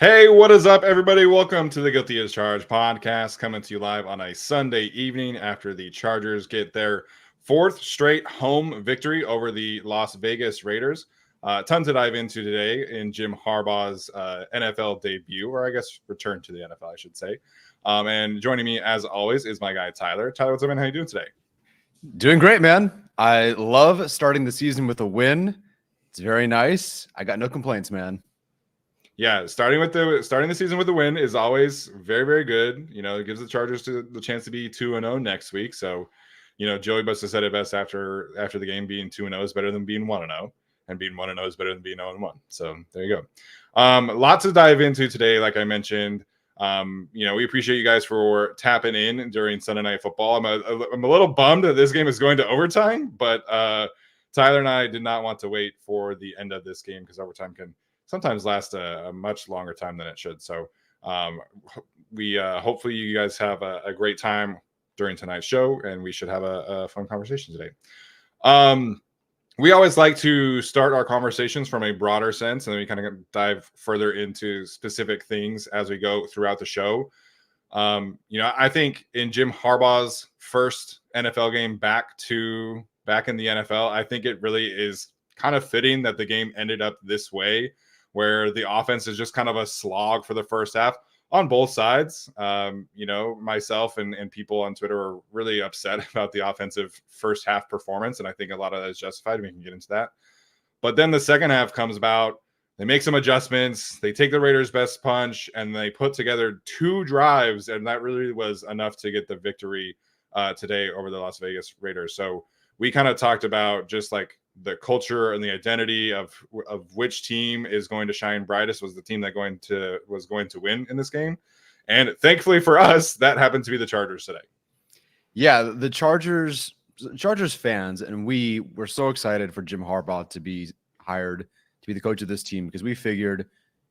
Hey, what is up, everybody? Welcome to the Guilty as Charged podcast, coming to you live on a Sunday evening after the Chargers get their fourth straight home victory over the Las Vegas Raiders. Ton to dive into today in Jim Harbaugh's NFL debut, or I guess return to the NFL, I should say. And joining me, as always, is my guy Tyler. Tyler, what's up, man? How you doing today? Doing great, man. I love starting the season with a win. It's very nice. I got no complaints, man. Yeah, starting the season with a win is always very, very good. You know, it gives the Chargers the chance to be 2-0 next week. So, you know, Joey Bosa said it best after the game, being 2-0 is better than being 1-0, and being 1-0 is better than being 0-1. So there you go. Lots to dive into today, like I mentioned. You know, we appreciate you guys for tapping in during Sunday Night Football. I'm a little bummed that this game is going to overtime, but Tyler and I did not want to wait for the end of this game because overtime can sometimes last a much longer time than it should. So we hopefully you guys have a great time during tonight's show, and we should have a fun conversation today. We always like to start our conversations from a broader sense, and then we kind of dive further into specific things as we go throughout the show. You know, I think in Jim Harbaugh's first NFL game back in the NFL, I think it really is kind of fitting that the game ended up this way, where the offense is just kind of a slog for the first half on both sides. You know, myself and people on Twitter are really upset about the offensive first half performance, and I think a lot of that is justified. We can get into that. But then the second half comes about. They make some adjustments. They take the Raiders' best punch, and they put together two drives, and that really was enough to get the victory today over the Las Vegas Raiders. So we kind of talked about just like the culture and the identity of which team is going to shine brightest was the team that was going to win in this game. And thankfully for us, that happened to be the Chargers today. Yeah, the Chargers fans, and we were so excited for Jim Harbaugh to be hired to be the coach of this team, because we figured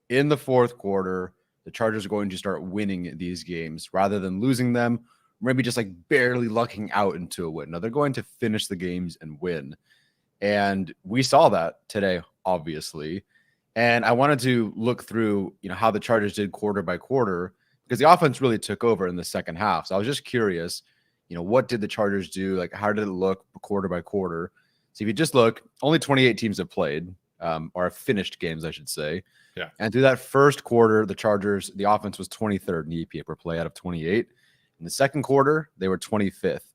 in the fourth quarter, the Chargers are going to start winning these games rather than losing them, maybe just like barely lucking out into a win. No, they're going to finish the games and win. And we saw that today, obviously. And I wanted to look through, you know, how the Chargers did quarter by quarter, because the offense really took over in the second half. So I was just curious, you know, what did the Chargers do? Like, how did it look quarter by quarter? So if you just look, only 28 teams have played, or have finished games, I should say. Yeah. And through that first quarter, the offense was 23rd in EPA per play out of 28. In the second quarter, they were 25th.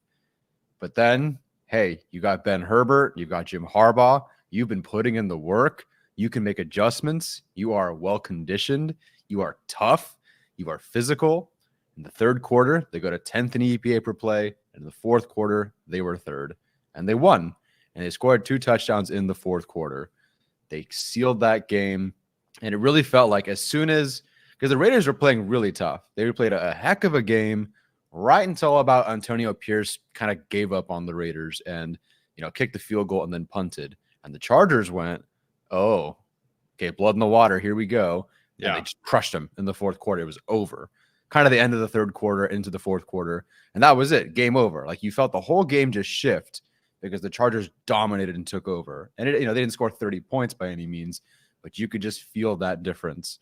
But then, hey, you got Ben Herbert, you've got Jim Harbaugh, you've been putting in the work, you can make adjustments, you are well-conditioned, you are tough, you are physical. In the third quarter, they go to 10th in EPA per play, and in the fourth quarter, they were third, and they won, and they scored 2 touchdowns in the fourth quarter. They sealed that game, and it really felt like because the Raiders were playing really tough. They played a heck of a game, right until about Antonio Pierce kind of gave up on the Raiders and, you know, kicked the field goal and then punted. And the Chargers went, oh, okay, blood in the water. Here we go. And they just crushed them in the fourth quarter. It was over. Kind of the end of the third quarter into the fourth quarter. And that was it. Game over. Like, you felt the whole game just shift because the Chargers dominated and took over. And, they didn't score 30 points by any means, but you could just feel that difference.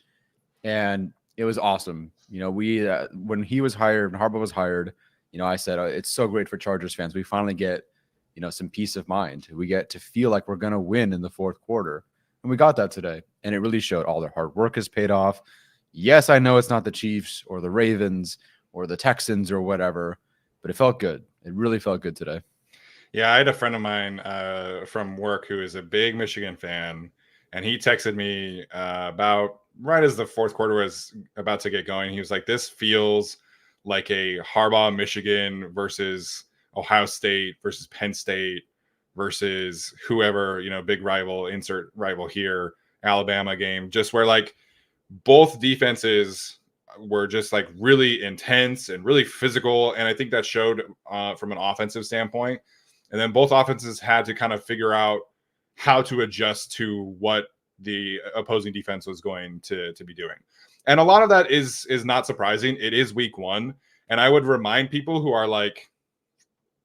And it was awesome. You know, when Harbaugh was hired, you know, I said, it's so great for Chargers fans. We finally get, you know, some peace of mind. We get to feel like we're going to win in the fourth quarter. And we got that today. And it really showed all their hard work has paid off. Yes, I know it's not the Chiefs or the Ravens or the Texans or whatever, but it felt good. It really felt good today. Yeah, I had a friend of mine from work who is a big Michigan fan, and he texted me about right as the fourth quarter was about to get going. He was like, this feels like a Harbaugh, Michigan versus Ohio State versus Penn State versus whoever, you know, big rival, insert rival here, Alabama game, just where like both defenses were just like really intense and really physical. And I think that showed from an offensive standpoint. And then both offenses had to kind of figure out how to adjust to what the opposing defense was going to be doing. And a lot of that is not surprising. It is week one. And I would remind people who are like,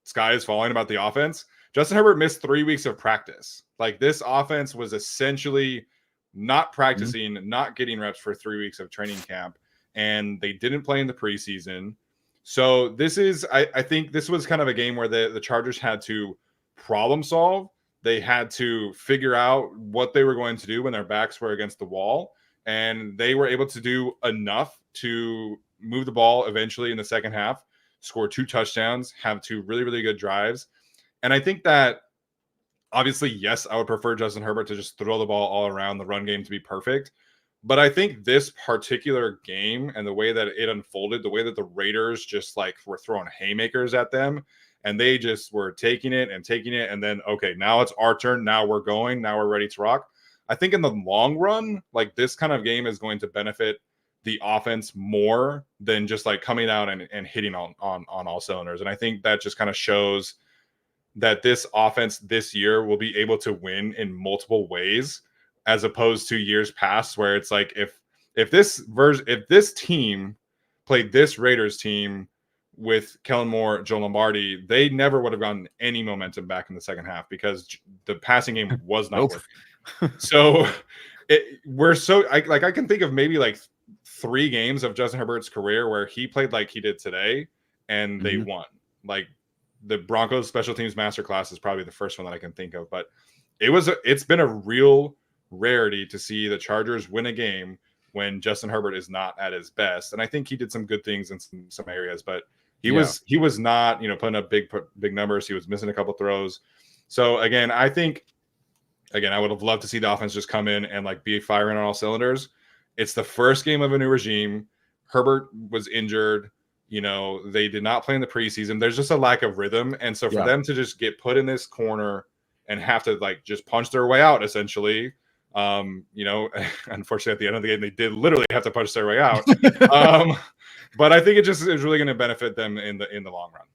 sky is falling about the offense. Justin Herbert missed 3 weeks of practice. Like, this offense was essentially not practicing, not getting reps for 3 weeks of training camp, and they didn't play in the preseason. So this is, I think this was kind of a game where the Chargers had to problem solve. They had to figure out what they were going to do when their backs were against the wall. And they were able to do enough to move the ball eventually in the second half, score 2 touchdowns, have 2 really, really good drives. And I think that obviously, yes, I would prefer Justin Herbert to just throw the ball all around, the run game to be perfect. But I think this particular game and the way that it unfolded, the way that the Raiders just like were throwing haymakers at them and they just were taking it. And then, okay, now it's our turn. Now we're going. Now we're ready to rock. I think in the long run, like this kind of game is going to benefit the offense more than just like coming out and hitting on all cylinders. And I think that just kind of shows that this offense this year will be able to win in multiple ways, as opposed to years past where it's like if this team played this Raiders team with Kellen Moore, Joe Lombardi, they never would have gotten any momentum back in the second half because the passing game was not working. So I can think of maybe like 3 games of Justin Herbert's career where he played like he did today and they won. Like the Broncos special teams masterclass is probably the first one that I can think of, but it's been a real rarity to see the Chargers win a game when Justin Herbert is not at his best. And I think he did some good things in some areas, but he was not, putting up big numbers. He was missing a couple throws. So again, I would have loved to see the offense just come in and like be firing on all cylinders. It's the first game of a new regime. Herbert was injured. They did not play in the preseason. There's just a lack of rhythm. And so for them to just get put in this corner and have to like just punch their way out, essentially, unfortunately at the end of the game, they did literally have to punch their way out. But I think it just is really going to benefit them in the long run.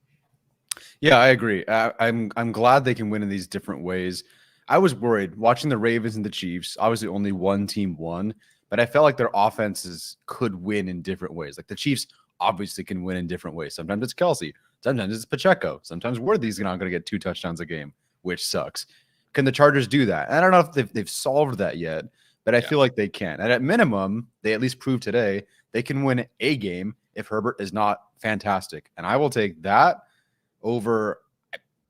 Yeah, I agree. I'm glad they can win in these different ways. I was worried watching the Ravens and the Chiefs. Obviously, only one team won, but I felt like their offenses could win in different ways. Like the Chiefs obviously can win in different ways. Sometimes it's Kelsey, sometimes it's Pacheco, sometimes Worthy's not going to get 2 touchdowns a game, which sucks. Can the Chargers do that? I don't know if they've solved that yet, but I feel like they can. And at minimum, they at least proved today they can win a game if Herbert is not fantastic. And I will take that over.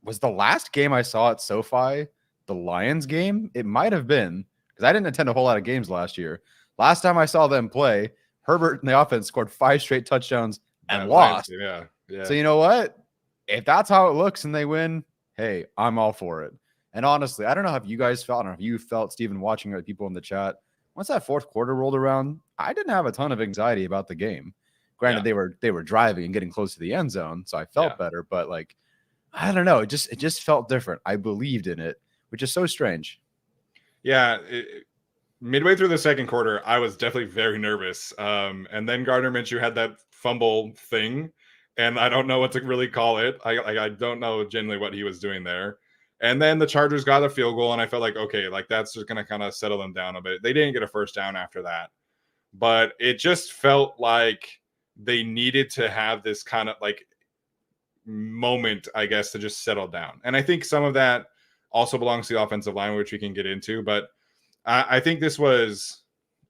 Was the last game I saw at SoFi the Lions game? It might have been, because I didn't attend a whole lot of games last year. Last time I saw them play, Herbert and the offense scored 5 straight touchdowns and lost. Yeah. So you know what? If that's how it looks and they win, hey, I'm all for it. And honestly, I don't know how you guys felt. I don't know if you felt, Steven, watching other people in the chat. Once that fourth quarter rolled around, I didn't have a ton of anxiety about the game. Granted, they were driving and getting close to the end zone, so I felt better. But like, I don't know, it just felt different. I believed in it, which is so strange. Yeah, midway through the second quarter, I was definitely very nervous. And then Gardner Minshew had that fumble thing, and I don't know what to really call it. I don't know genuinely what he was doing there. And then the Chargers got a field goal, and I felt like, okay, like that's just going to kind of settle them down a bit. They didn't get a first down after that, but it just felt like they needed to have this kind of like moment, I guess, to just settle down. And I think some of that also belongs to the offensive line, which we can get into. But I think this was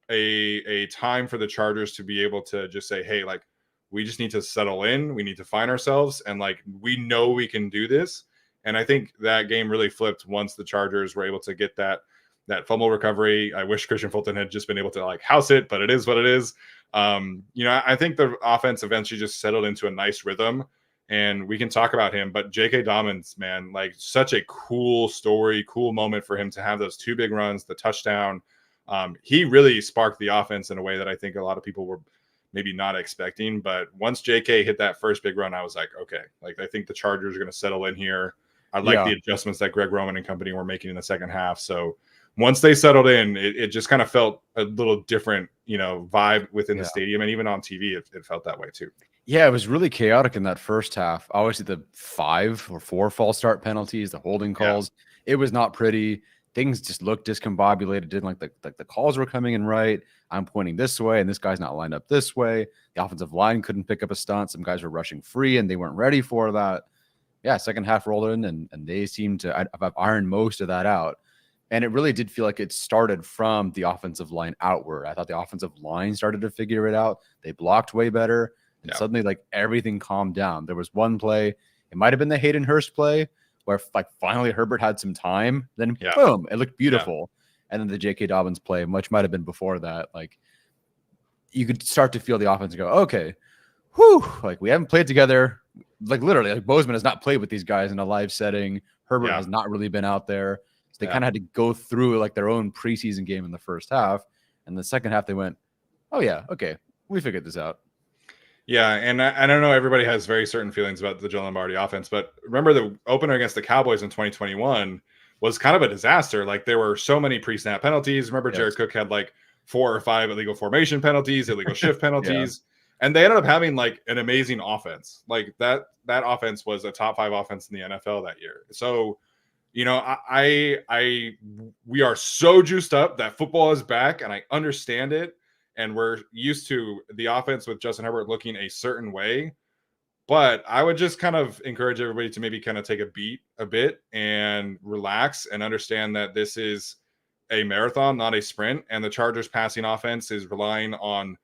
a time for the Chargers to be able to just say, hey, like, we just need to settle in. We need to find ourselves. And like, we know we can do this. And I think that game really flipped once the Chargers were able to get that fumble recovery. I wish Christian Fulton had just been able to like house it, but it is what it is. I think the offense eventually just settled into a nice rhythm, and we can talk about him. But J.K. Dobbins, man, like such a cool story, cool moment for him to have those 2 big runs, the touchdown. He really sparked the offense in a way that I think a lot of people were maybe not expecting. But once J.K. hit that first big run, I was like, okay, like I think the Chargers are going to settle in here. I like the adjustments that Greg Roman and company were making in the second half. So once they settled in, it just kind of felt a little different, vibe within the stadium. And even on TV, it felt that way too. Yeah, it was really chaotic in that first half. Obviously, the 5 or 4 false start penalties, the holding calls, it was not pretty. Things just looked discombobulated. Didn't like the calls were coming in right. I'm pointing this way, and this guy's not lined up this way. The offensive line couldn't pick up a stunt. Some guys were rushing free, and they weren't ready for that. Yeah, second half rolled in, and they seemed to have ironed most of that out. And it really did feel like it started from the offensive line outward. I thought the offensive line started to figure it out. They blocked way better. And suddenly, like, everything calmed down. There was one play. It might have been the Hayden Hurst play where, like, finally Herbert had some time. Then, boom, it looked beautiful. And then the J.K. Dobbins play, which might have been before that. Like, you could start to feel the offense go, okay, whew, like, we haven't played together. Like, literally, like, Bozeman has not played with these guys in a live setting. Herbert has not really been out there. They kind of had to go through like their own preseason game in the first half. And the second half, they went, oh, yeah, okay, we figured this out. Yeah, and I don't know, everybody has very certain feelings about the Joe Lombardi offense, but remember the opener against the Cowboys in 2021 was kind of a disaster. Like, there were so many pre-snap penalties. Remember, Jared Cook had like 4 or 5 illegal formation penalties, illegal shift penalties. And they ended up having like an amazing offense. Like that offense was a top 5 offense in the NFL that year. So, you know, we are so juiced up that football is back, and I understand it. And we're used to the offense with Justin Herbert looking a certain way. But I would just kind of encourage everybody to maybe kind of take a beat a bit and relax and understand that this is a marathon, not a sprint. And the Chargers passing offense is relying on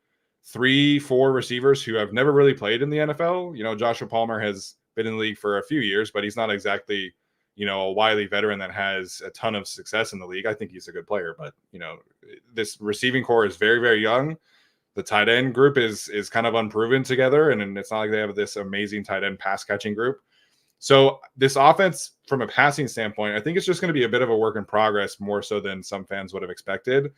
3-4 receivers who have never really played in the NFL. You know, Joshua Palmer has been in the league for a few years, but he's not exactly, you know, a wily veteran that has a ton of success in the league. I think he's a good player, but, you know, this receiving core is very, very young. The tight end group is kind of unproven together, and it's not like they have this amazing tight end pass catching group. So this offense, from a passing standpoint, I think it's just going to be a bit of a work in progress, more so than some fans would have expected.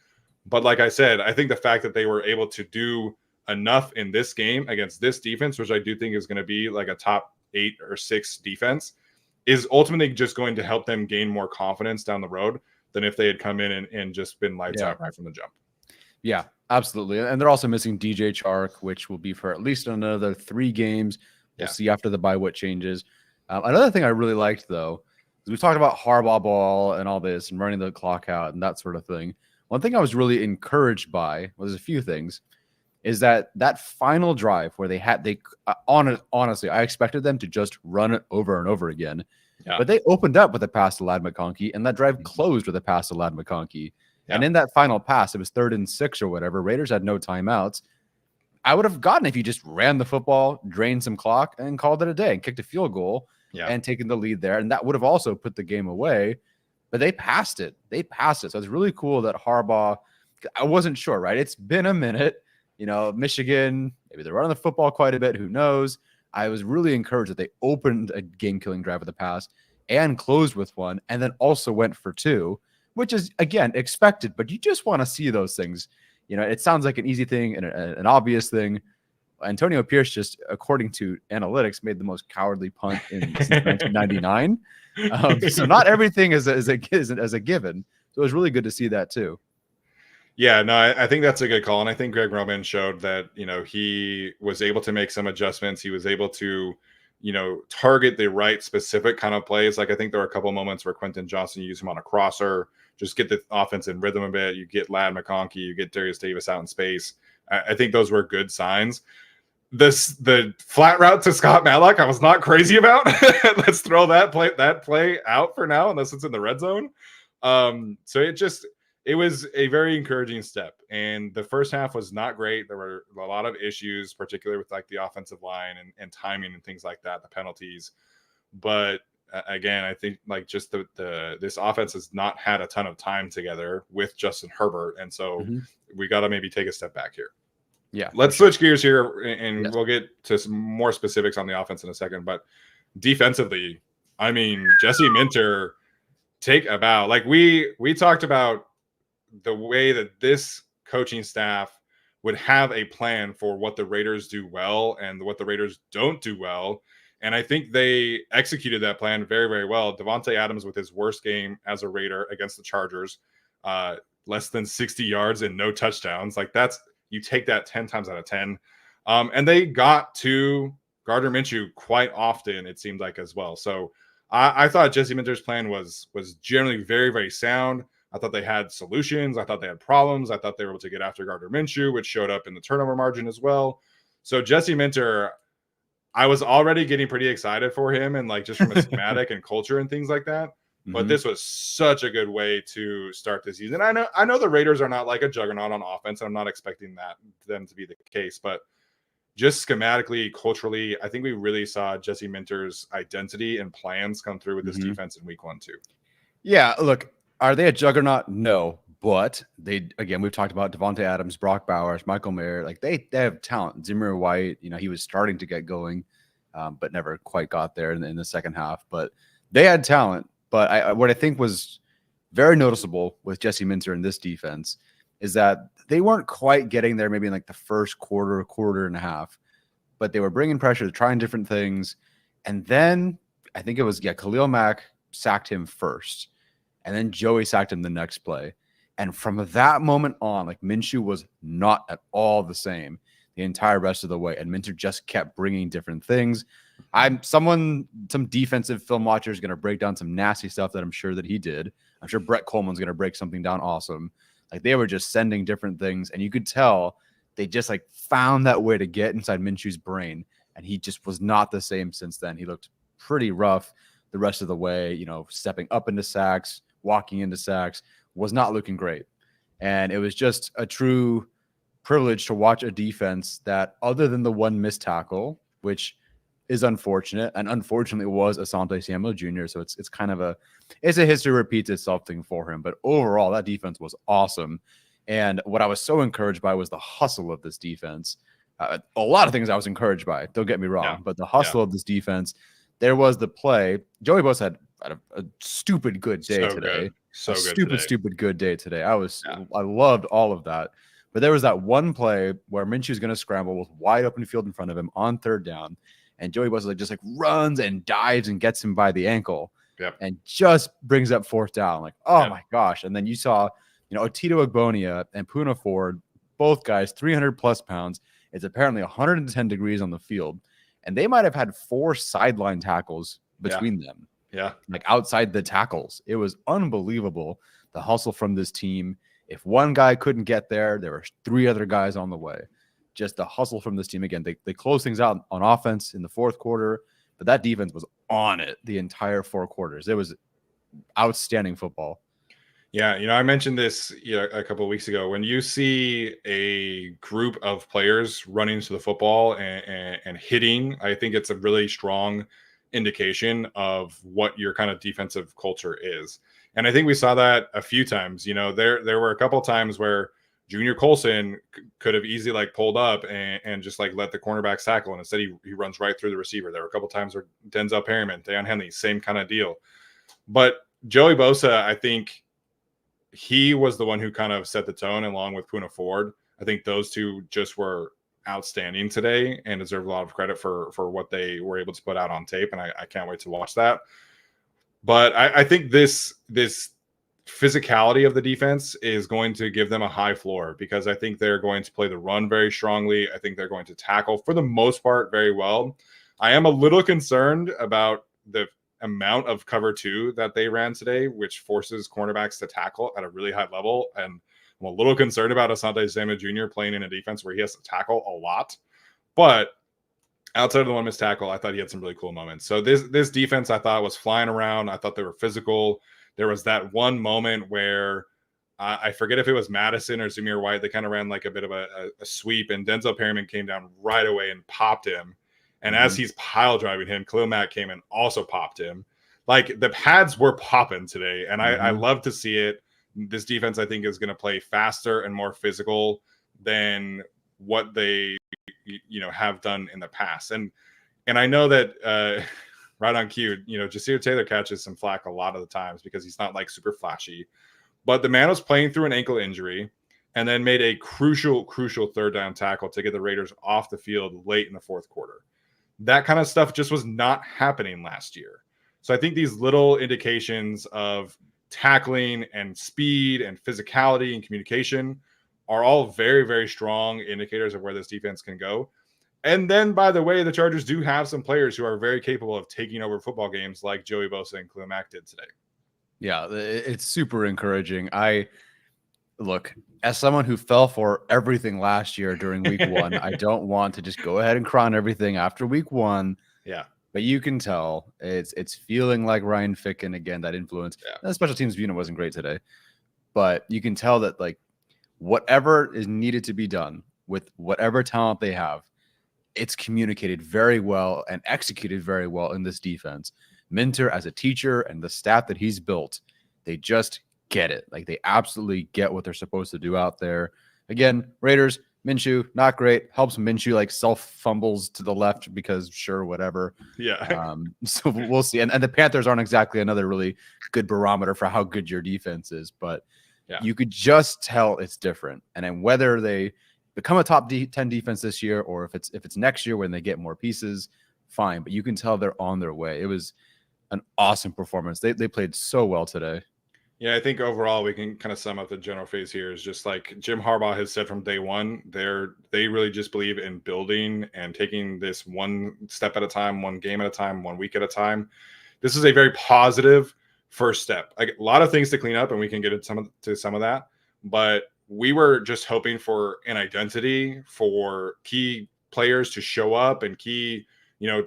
But like I said, I think the fact that they were able to do enough in this game against this defense, which I do think is going to be like a top 8 or 6 defense, is ultimately just going to help them gain more confidence down the road than if they had come in and just been lights out right from the jump. Yeah, absolutely. And they're also missing DJ Chark, which will be for at least another 3 games. We'll see after the bye what changes. Another thing I really liked, though, is we talked about Harbaugh ball and all this and running the clock out and that sort of thing. One thing I was really encouraged by was a few things. Is that final drive where honestly, I expected them to just run it over and over again. Yeah. But they opened up with a pass to Ladd McConkey, and that drive closed with a pass to Ladd McConkey. Yeah. And in that final pass, it was 3rd and 6 or whatever. Raiders had no timeouts. I would have gotten if you just ran the football, drained some clock, and called it a day and kicked a field goal and taken the lead there. And that would have also put the game away. But they passed it. So it's really cool that Harbaugh, I wasn't sure, right? It's been a minute. You know, Michigan, maybe they're running the football quite a bit. Who knows? I was really encouraged that they opened a game-killing drive with a pass and closed with one, and then also went for 2, which is, again, expected. But you just want to see those things. You know, it sounds like an easy thing and an obvious thing. Antonio Pierce just, according to analytics, made the most cowardly punt since 1999. So not everything is a given. So it was really good to see that too. Yeah, no, I think that's a good call. And I think Greg Roman showed that, you know, he was able to make some adjustments. He was able to, you know, target the right specific kind of plays. Like, I think there were a couple of moments where Quentin Johnson used him on a crosser, just get the offense in rhythm a bit. You get Ladd McConkey, you get Darius Davis out in space. I think those were good signs. The flat route to Scott Matlock, I was not crazy about. Let's throw that play out for now, unless it's in the red zone. So it was a very encouraging step. And the first half was not great. There were a lot of issues, particularly with like the offensive line and timing and things like that, the penalties. But again, I think like just this offense has not had a ton of time together with Justin Herbert. And so we got to maybe take a step back here. Yeah. Let's switch gears here, and we'll get to some more specifics on the offense in a second. But defensively, I mean, Jesse Minter, take a bow. Like we talked about the way that this coaching staff would have a plan for what the Raiders do well and what the Raiders don't do well. And I think they executed that plan very, very well. Davante Adams with his worst game as a Raider against the Chargers, less than 60 yards and no touchdowns. Like you take that 10 times out of 10. And they got to Gardner Minshew quite often, it seemed like, as well. So I thought Jesse Minter's plan was generally very, very sound. I thought they had solutions. I thought they had problems. I thought they were able to get after Gardner Minshew, which showed up in the turnover margin as well. So Jesse Minter, I was already getting pretty excited for him, and like just from a schematic and culture and things like that. But this was such a good way to start the season. I know the Raiders are not like a juggernaut on offense. I'm not expecting them to be the case, but just schematically, culturally, I think we really saw Jesse Minter's identity and plans come through with this defense in week 1 too. Yeah, look, are they a juggernaut? No, but we've talked about Devontae Adams, Brock Bowers, Michael Mayer. Like they have talent. Zamir White, he was starting to get going, but never quite got there in the second half. But they had talent. But what I think was very noticeable with Jesse Minter in this defense is that they weren't quite getting there maybe in like the first quarter and a half, but they were bringing pressure, trying different things. And then I think it was, Khalil Mack sacked him first, and then Joey sacked him the next play. And from that moment on, like Minshew was not at all the same the entire rest of the way. And Minter just kept bringing different things. Some defensive film watcher is going to break down some nasty stuff that I'm sure that he did. I'm sure Brett Coleman's going to break something down awesome. Like they were just sending different things, and you could tell they just like found that way to get inside Minshew's brain, and he just was not the same since then. He looked pretty rough the rest of the way, stepping up into sacks, walking into sacks, was not looking great. And it was just a true privilege to watch a defense that, other than the one missed tackle, which is unfortunate, and unfortunately was Asante Samuel Jr. So it's kind of a history repeats itself thing for him. But overall, that defense was awesome. And what I was so encouraged by was the hustle of this defense. A lot of things I was encouraged by, don't get me wrong, but the hustle of this defense. There was the play. Joey Bosa had a stupid good day today. Stupid good day today. I loved all of that. But there was that one play where Minshew's going to scramble with wide open field in front of him on third down. And Joey Bosa just runs and dives and gets him by the ankle and just brings up fourth down. Like, oh my gosh. And then you saw, Otito Ogbonnia and Poona Ford, both guys, 300 plus pounds. It's apparently 110 degrees on the field. And they might have had 4 sideline tackles between them. Yeah. Like outside the tackles. It was unbelievable, the hustle from this team. If one guy couldn't get there, there were 3 other guys on the way. Just the hustle from this team. Again, they closed things out on offense in the fourth quarter, but that defense was on it the entire 4 quarters. It was outstanding football. Yeah, I mentioned this a couple of weeks ago. When you see a group of players running to the football and hitting, I think it's a really strong indication of what your kind of defensive culture is. And I think we saw that a few times. There were a couple of times where Junior Colson could have easily pulled up and just let the cornerbacks tackle, and instead he runs right through the receiver. There were a couple times where Denzel Perryman, Deion Henley, same kind of deal. But Joey Bosa, I think he was the one who kind of set the tone, along with Poona Ford. I think those two just were outstanding today and deserve a lot of credit for what they were able to put out on tape, and I can't wait to watch that. But I think this physicality of the defense is going to give them a high floor, because I think they're going to play the run very strongly. I think they're going to tackle for the most part very well. I am a little concerned about the amount of cover 2 that they ran today, which forces cornerbacks to tackle at a really high level. And I'm a little concerned about Asante Samuel Jr. playing in a defense where he has to tackle a lot. But outside of the one missed tackle, I thought he had some really cool moments. So this defense, I thought, was flying around. I thought they were physical. There was that one moment where I forget if it was Madison or Zamir White. They kind of ran a bit of a sweep, and Denzel Perryman came down right away and popped him. And as he's pile driving him, Khalil Mack came and also popped him. The pads were popping today, and I love to see it. This defense, I think, is going to play faster and more physical than what they have done in the past. And I know that right on cue, Jasir Taylor catches some flack a lot of the times because he's not super flashy, but the man was playing through an ankle injury and then made a crucial third down tackle to get the Raiders off the field late in the fourth quarter. That kind of stuff just was not happening last year. So I think these little indications of tackling and speed and physicality and communication are all very, very strong indicators of where this defense can go. And then, by the way, the Chargers do have some players who are very capable of taking over football games, like Joey Bosa and Khalil Mack did today. Yeah, it's super encouraging. Look, as someone who fell for everything last year during week 1, I don't want to just go ahead and crown everything after week 1. Yeah. but you can tell it's feeling like Ryan Ficken again, that influence. Yeah. The special teams unit wasn't great today, but you can tell that like whatever is needed to be done with whatever talent they have, it's communicated very well and executed very well in this defense. Minter as a teacher and the staff that he's built, they just get it. Like they absolutely get what they're supposed to do out there. Again, Raiders, Minshew, not great. Helps Minshew like self fumbles to the left because sure, whatever. Yeah. So we'll see. And the Panthers aren't exactly another really good barometer for how good your defense is, but you could just tell it's different. And then whether they become a top 10 defense this year, or if it's next year when they get more pieces, fine. But you can tell they're on their way. It was an awesome performance. They played so well today. Yeah, I think overall we can kind of sum up the general phase here is just like Jim Harbaugh has said from day one, they really just believe in building and taking this one step at a time, one game at a time, 1 week at a time. This is a very positive first step. Like a lot of things to clean up, and we can get into some of that. But we were just hoping for an identity for key players to show up and key,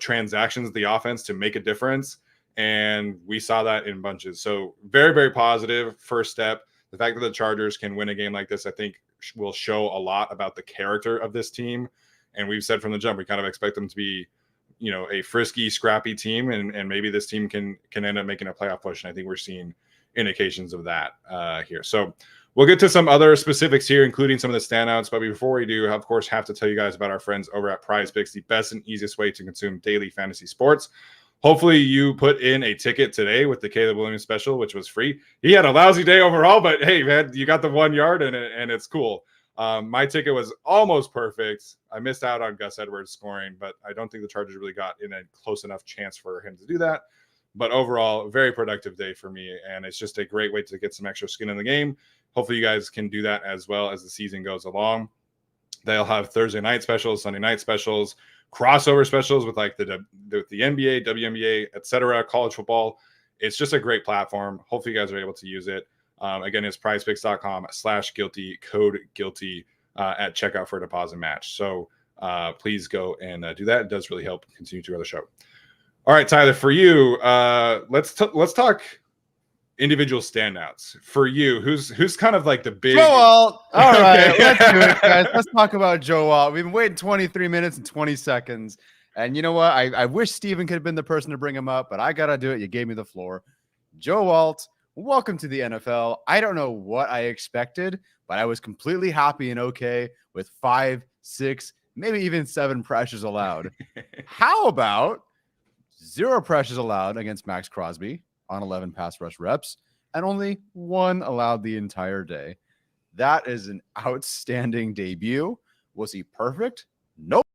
transactions of the offense to make a difference. And we saw that in bunches. So very, very positive first step. The fact that the Chargers can win a game like this, I think will show a lot about the character of this team. And we've said from the jump, we kind of expect them to be, a frisky, scrappy team. And maybe this team can end up making a playoff push. And I think we're seeing indications of that here. So we'll get to some other specifics here, including some of the standouts. But before we do, of course, have to tell you guys about our friends over at Prize Picks, the best and easiest way to consume daily fantasy sports. Hopefully you put in a ticket today with the Caleb Williams special, which was free. He had a lousy day overall, but hey, man, you got the 1 yard and it's cool. My ticket was almost perfect. I missed out on Gus Edwards scoring, but I don't think the Chargers really got in a close enough chance for him to do that. But overall, very productive day for me, and it's just a great way to get some extra skin in the game. Hopefully you guys can do that as well as the season goes along. They'll have Thursday night specials, Sunday night specials, crossover specials with like the NBA, WNBA, etc., college football. It's just a great platform. Hopefully you guys are able to use it. Again, it's prizepicks.com/guilty, code guilty at checkout for a deposit match. So please go and do that. It does really help continue to grow the show. All right, Tyler, for you, let's talk individual standouts. For you, who's kind of like the big Joe Alt. All right, Okay. let's do it, guys. Let's talk about Joe Alt. We've been waiting 23 minutes and 20 seconds. And you know what? I wish Steven could have been the person to bring him up, but I got to do it. You gave me the floor. Joe Alt, welcome to the NFL. I don't know what I expected, but I was completely happy and okay with 5, 6, maybe even 7 pressures allowed. How about 0 pressures allowed against Max Crosby on 11 pass rush reps, and only 1 allowed the entire day? That is an outstanding debut. Was he perfect? Nope.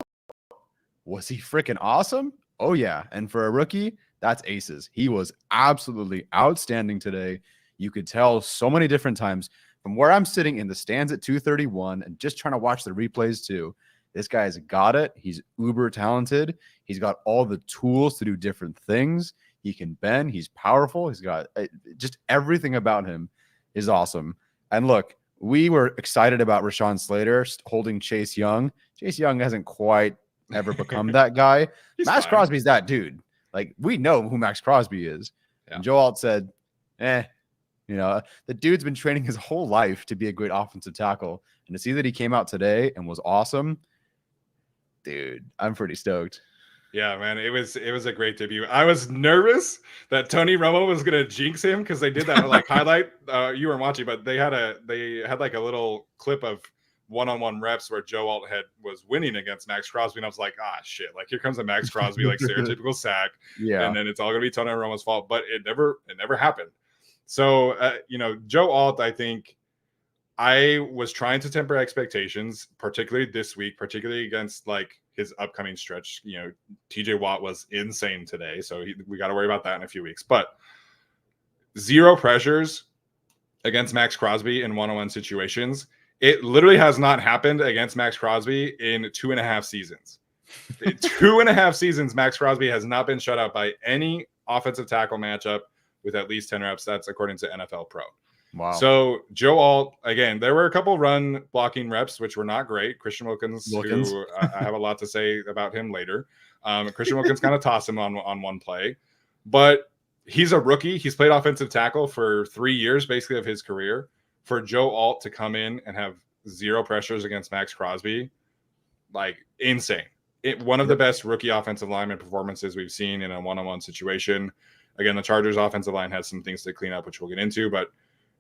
Was he freaking awesome? Oh, yeah. And for a rookie, that's aces. He was absolutely outstanding today. You could tell so many different times from where I'm sitting in the stands at 231 and just trying to watch the replays too. This guy's got it. He's uber talented. He's got all the tools to do different things. He can bend. He's powerful. He's got just everything about him is awesome. And look, we were excited about Rashawn Slater holding Chase Young. Chase Young hasn't quite ever become that guy. Max Crosby's that dude. Like, we know who Max Crosby is. Yeah. And Joe Alt said, the dude's been training his whole life to be a great offensive tackle. And to see that he came out today and was awesome, dude, I'm pretty stoked. Yeah, man, it was a great debut. I was nervous that Tony Romo was gonna jinx him because they did that like highlight. You weren't watching, but they had like a little clip of one-on-one reps where Joe Alt was winning against Max Crosby, and I was like, shit, like here comes a Max Crosby like stereotypical sack, and then it's all gonna be Tony Romo's fault. But it never happened. So Joe Alt, I think I was trying to temper expectations, particularly this week, particularly against like his upcoming stretch. TJ Watt was insane today, so we got to worry about that in a few weeks. But 0 pressures against Max Crosby in one-on-one situations. It literally has not happened against Max Crosby in 2.5 seasons. 2.5 seasons, Max Crosby has not been shut out by any offensive tackle matchup with at least 10 reps. That's according to NFL Pro. Wow. So Joe Alt, again, there were a couple run blocking reps, which were not great. Christian Wilkins. Who I have a lot to say about him later. Christian Wilkins kind of tossed him on one play, but he's a rookie. He's played offensive tackle for 3 years, basically, of his career. For Joe Alt to come in and have 0 pressures against Max Crosby, like insane. One of the best rookie offensive lineman performances we've seen in a one-on-one situation. Again, the Chargers offensive line has some things to clean up, which we'll get into, but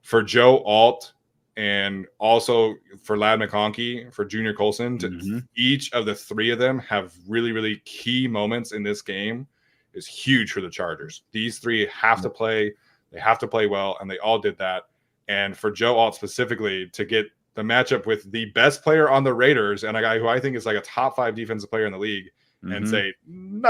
for Joe Alt and also for Ladd McConkey, for Junior Colson, each of the 3 of them have really, really key moments in this game is huge for the Chargers. These 3 have to play. They have to play well, and they all did that. And for Joe Alt specifically to get the matchup with the best player on the Raiders and a guy who I think is like a top 5 defensive player in the league and say, no,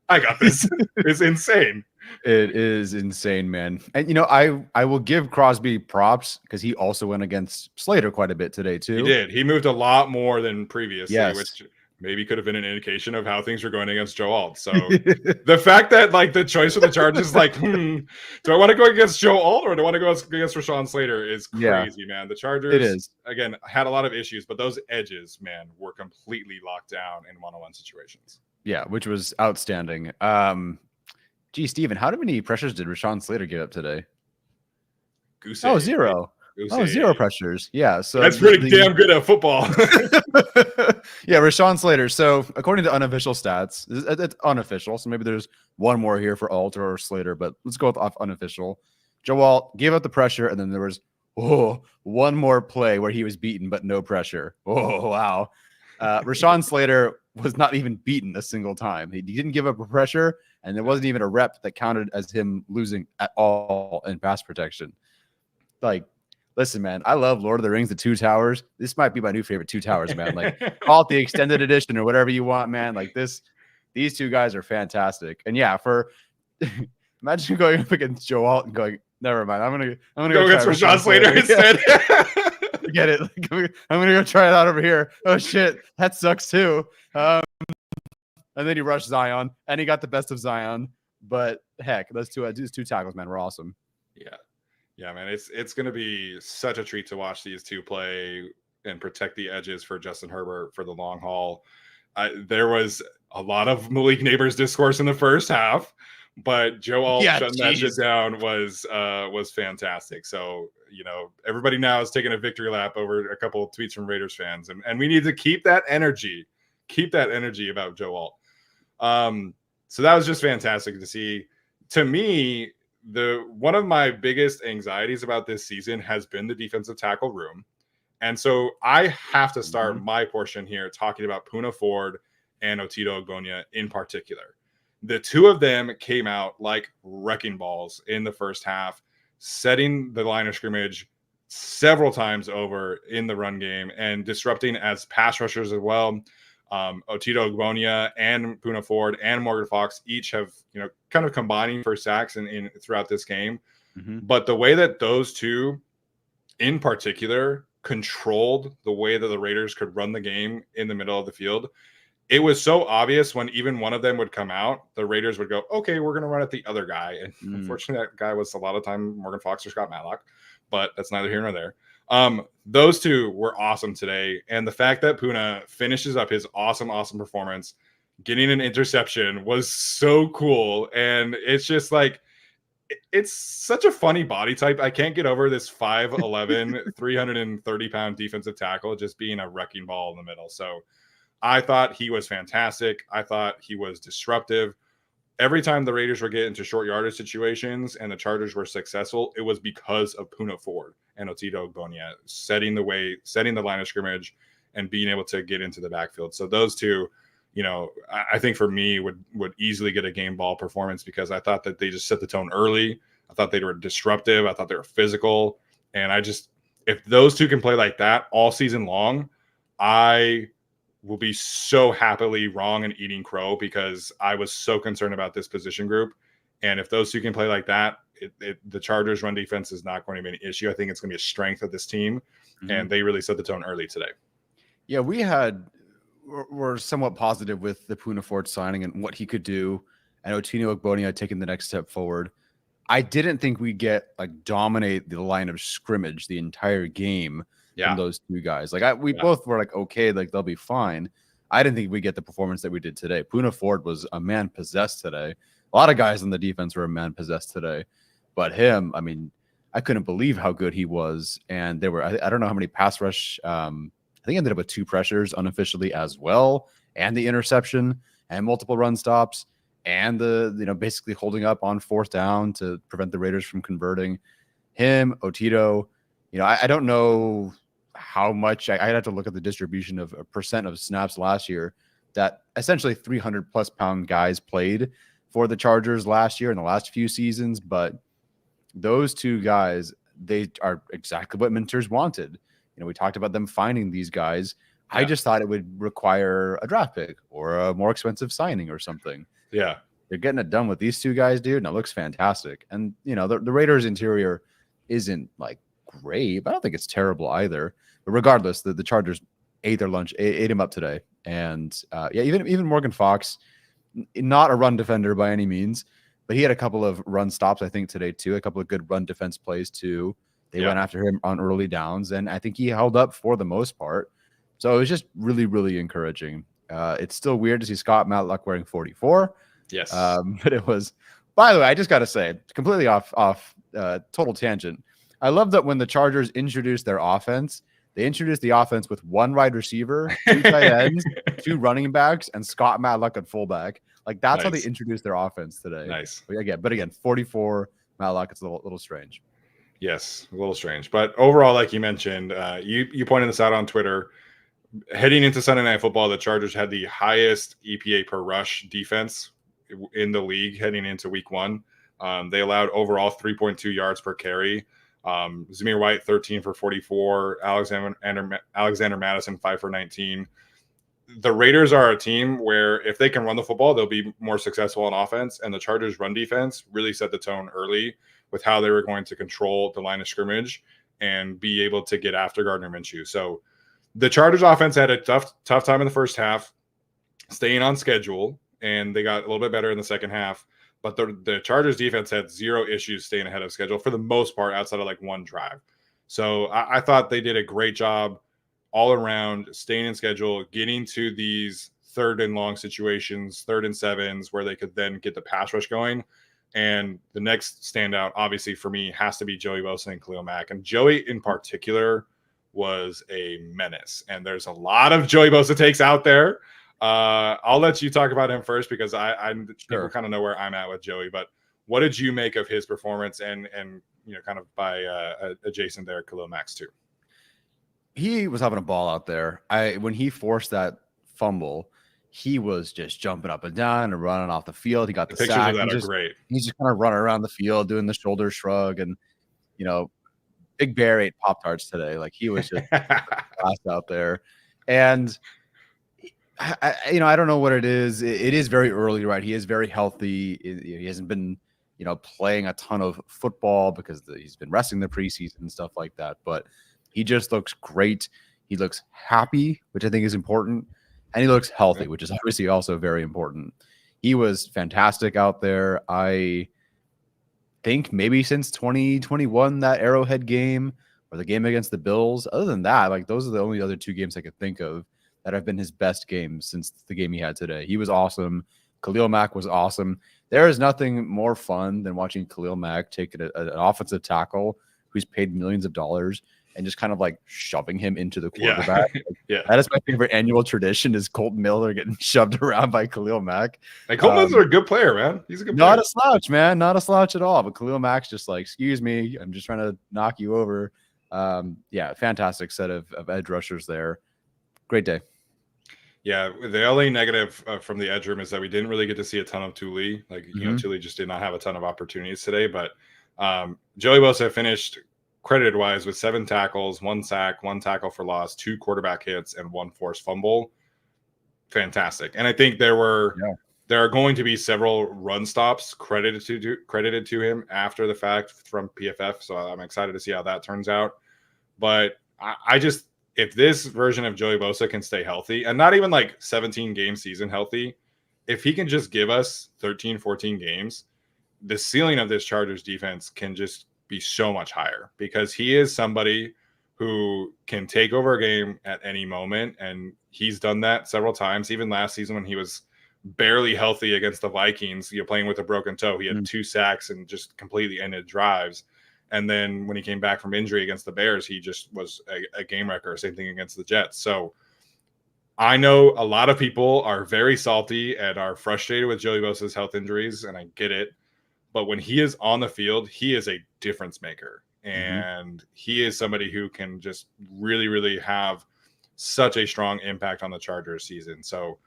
I got this. It's insane. It is insane, man. And, I will give Crosby props because he also went against Slater quite a bit today, too. He did. He moved a lot more than previously, yes. Which maybe could have been an indication of how things were going against Joe Alt. So the fact that like the choice for the Chargers, like, do I want to go against Joe Alt or do I want to go against Rashawn Slater is crazy, man. The Chargers, again, had a lot of issues, but those edges, man, were completely locked down in one-on-one situations. Yeah, which was outstanding. Steven, how many pressures did Rashawn Slater get up today? Goose 0. Oh, 0 pressures. Yeah. So that's pretty damn good at football. Yeah, Rashawn Slater. So according to unofficial stats, it's unofficial. So maybe there's one more here for Alt or Slater, but let's go with unofficial. Joe Alt gave up the pressure, and then there was one more play where he was beaten, but no pressure. Oh, wow. Rashawn Slater was not even beaten a single time. He didn't give up a pressure, and there wasn't even a rep that counted as him losing at all in pass protection. Like, listen, man, I love Lord of the Rings, The Two Towers. This might be my new favorite Two Towers, man. Like, call it the extended edition or whatever you want, man. Like these 2 guys are fantastic. And yeah, imagine going up against Joe Alt and going, never mind. I'm gonna go against Rashawn Slater instead. Get it? Like, I'm gonna go try it out over here. Oh shit, that sucks too. And then he rushed Zion, and he got the best of Zion. But heck, those two tackles, man, were awesome. Yeah, man, it's going to be such a treat to watch these 2 play and protect the edges for Justin Herbert for the long haul. There was a lot of Malik Neighbors discourse in the first half, but Joe Alt shutting that shit down was fantastic. So, everybody now is taking a victory lap over a couple of tweets from Raiders fans, and we need to keep that energy about Joe Alt. So that was just fantastic to see. To me, one of my biggest anxieties about this season has been the defensive tackle room. And so I have to start my portion here talking about Poona Ford and Otito Ogbonnia in particular. The 2 of them came out like wrecking balls in the first half, setting the line of scrimmage several times over in the run game and disrupting as pass rushers as well. Otito Ogbonnia and Poona Ford and Morgan Fox each have, kind of combining for sacks in throughout this game. But the way that those 2 in particular controlled the way that the Raiders could run the game in the middle of the field, it was so obvious when even one of them would come out, the Raiders would go, okay, we're going to run at the other guy. And unfortunately, that guy was a lot of time Morgan Fox or Scott Matlock, but that's neither here nor there. Those 2 were awesome today. And the fact that Poona finishes up his awesome performance, getting an interception was so cool. And it's just like, it's such a funny body type. I can't get over this 5'11", 330-pound defensive tackle just being a wrecking ball in the middle. So I thought he was fantastic. I thought he was disruptive. Every time the Raiders would get into short yardage situations and the Chargers were successful, it was because of Poona Ford and Otito Ogbonnia setting the line of scrimmage and being able to get into the backfield. So those 2, I think for me would easily get a game ball performance because I thought that they just set the tone early. I thought they were disruptive. I thought they were physical. And if those 2 can play like that all season long, I will be so happily wrong and eating crow because I was so concerned about this position group. And if those 2 can play like that, the Chargers run defense is not going to be an issue. I think it's going to be a strength of this team. And they really set the tone early today. Yeah, we're somewhat positive with the Poona Ford signing and what he could do. And Otito Ogbonnia taking the next step forward. I didn't think we'd dominate the line of scrimmage the entire game from those 2 guys. Like we both were like, okay, like they'll be fine. I didn't think we'd get the performance that we did today. Poona Ford was a man possessed today. A lot of guys on the defense were a man possessed today, but him, I mean, I couldn't believe how good he was. And there were, I don't know how many pass rush. I think he ended up with 2 pressures unofficially as well, and the interception and multiple run stops and the, basically holding up on 4th down to prevent the Raiders from converting. Him, Otito, I don't know how much. I'd have to look at the distribution of a percent of snaps last year that essentially 300 plus pound guys played for the Chargers last year in the last few seasons. But those 2 guys, they are exactly what Minters wanted. We talked about them finding these guys. Yeah. I just thought it would require a draft pick or a more expensive signing or something. Yeah. They're getting it done with these 2 guys, dude, and it looks fantastic. And, the Raiders interior isn't like great, but I don't think it's terrible either. But regardless, the Chargers ate their lunch, ate him up today. And even Morgan Fox, not a run defender by any means, but he had a couple of run stops, I think, today too. A couple of good run defense plays too. They went after him on early downs, and I think he held up for the most part. So it was just really, really encouraging. It's still weird to see Scott Matlock wearing 44. Yes. But it was, by the way, I just got to say, completely off total tangent. I love that when the Chargers introduced their offense, they introduced the offense with 1 wide receiver, 2 tight ends, 2 running backs, and Scott Matlock at fullback. Like that's how they introduced their offense today. Nice. But again, 44 Matlock. It's a little strange. Yes, a little strange. But overall, like you mentioned, you pointed this out on Twitter. Heading into Sunday Night Football, the Chargers had the highest EPA per rush defense in the league heading into week 1. They allowed overall 3.2 yards per carry. Zamir White, 13 for 44. Alexander Madison, 5 for 19. The Raiders are a team where if they can run the football, they'll be more successful on offense. And the Chargers' run defense really set the tone early with how they were going to control the line of scrimmage and be able to get after Gardner Minshew. So the Chargers' offense had a tough time in the first half, staying on schedule, and they got a little bit better in the second half. But the Chargers defense had 0 issues staying ahead of schedule for the most part, outside of like 1 drive. So I thought they did a great job all around, staying in schedule, getting to these 3rd and long situations, 3rd and 7s, where they could then get the pass rush going. And the next standout, obviously for me, has to be Joey Bosa and Khalil Mack. And Joey in particular was a menace. And there's a lot of Joey Bosa takes out there. I'll let you talk about him first because people kind of know where I'm at with Joey. But what did you make of his performance and kind of by adjacent there, Khalil Mack's too? He was having a ball out there. When he forced that fumble, he was just jumping up and down and running off the field. He got the pictures sack. of that are great. He's just kind of running around the field doing the shoulder shrug, and Big Bear ate Pop-Tarts today. Like he was just out there. And I don't know what it is. It is very early, right? He is very healthy. He hasn't been, playing a ton of football because he's been resting the preseason and stuff like that. But he just looks great. He looks happy, which I think is important. And he looks healthy, which is obviously also very important. He was fantastic out there. I think maybe since 2021, that Arrowhead game or the game against the Bills. Other than that, like those are the only other 2 games I could think of that have been his best games since the game he had today. He was awesome. Khalil Mack was awesome. There is nothing more fun than watching Khalil Mack take an offensive tackle who's paid millions of dollars and just kind of like shoving him into the quarterback. Yeah. That is my favorite annual tradition is Colton Miller getting shoved around by Khalil Mack. And Colton Miller's a good player, man. He's a good player. Not a slouch, man. Not a slouch at all. But Khalil Mack's just like, excuse me, I'm just trying to knock you over. Fantastic set of edge rushers there. Great day. Yeah, the only negative from the edge room is that we didn't really get to see a ton of Thule. Like, Thule just did not have a ton of opportunities today. But Joey Bosa finished credited-wise with 7 tackles, 1 sack, 1 tackle for loss, 2 quarterback hits, and 1 forced fumble. Fantastic. And I think there are going to be several run stops credited to him after the fact from PFF. So I'm excited to see how that turns out. But I just – if this version of Joey Bosa can stay healthy, and not even like 17-game season healthy, if he can just give us 13, 14 games, the ceiling of this Chargers defense can just be so much higher because he is somebody who can take over a game at any moment. And he's done that several times. Even last season when he was barely healthy against the Vikings, playing with a broken toe, he had 2 sacks and just completely ended drives. And then when he came back from injury against the Bears, he just was a game wrecker. Same thing against the Jets. So I know a lot of people are very salty and are frustrated with Joey Bosa's health injuries, and I get it. But when he is on the field, he is a difference maker. And he is somebody who can just really, really have such a strong impact on the Chargers season. So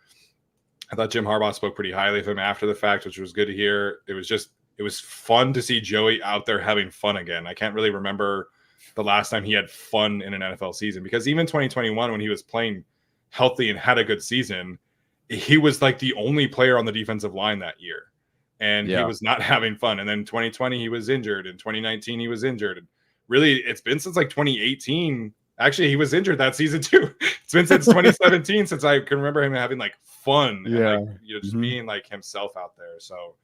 I thought Jim Harbaugh spoke pretty highly of him after the fact, which was good to hear. It was fun to see Joey out there having fun again. I can't really remember the last time he had fun in an NFL season, because even 2021, when he was playing healthy and had a good season, he was like the only player on the defensive line that year. And he was not having fun. And then 2020, he was injured. In 2019, he was injured. And really, it's been since like 2018. Actually, he was injured that season too. It's been since 2017 since I can remember him having like fun and like, just being like himself out there. So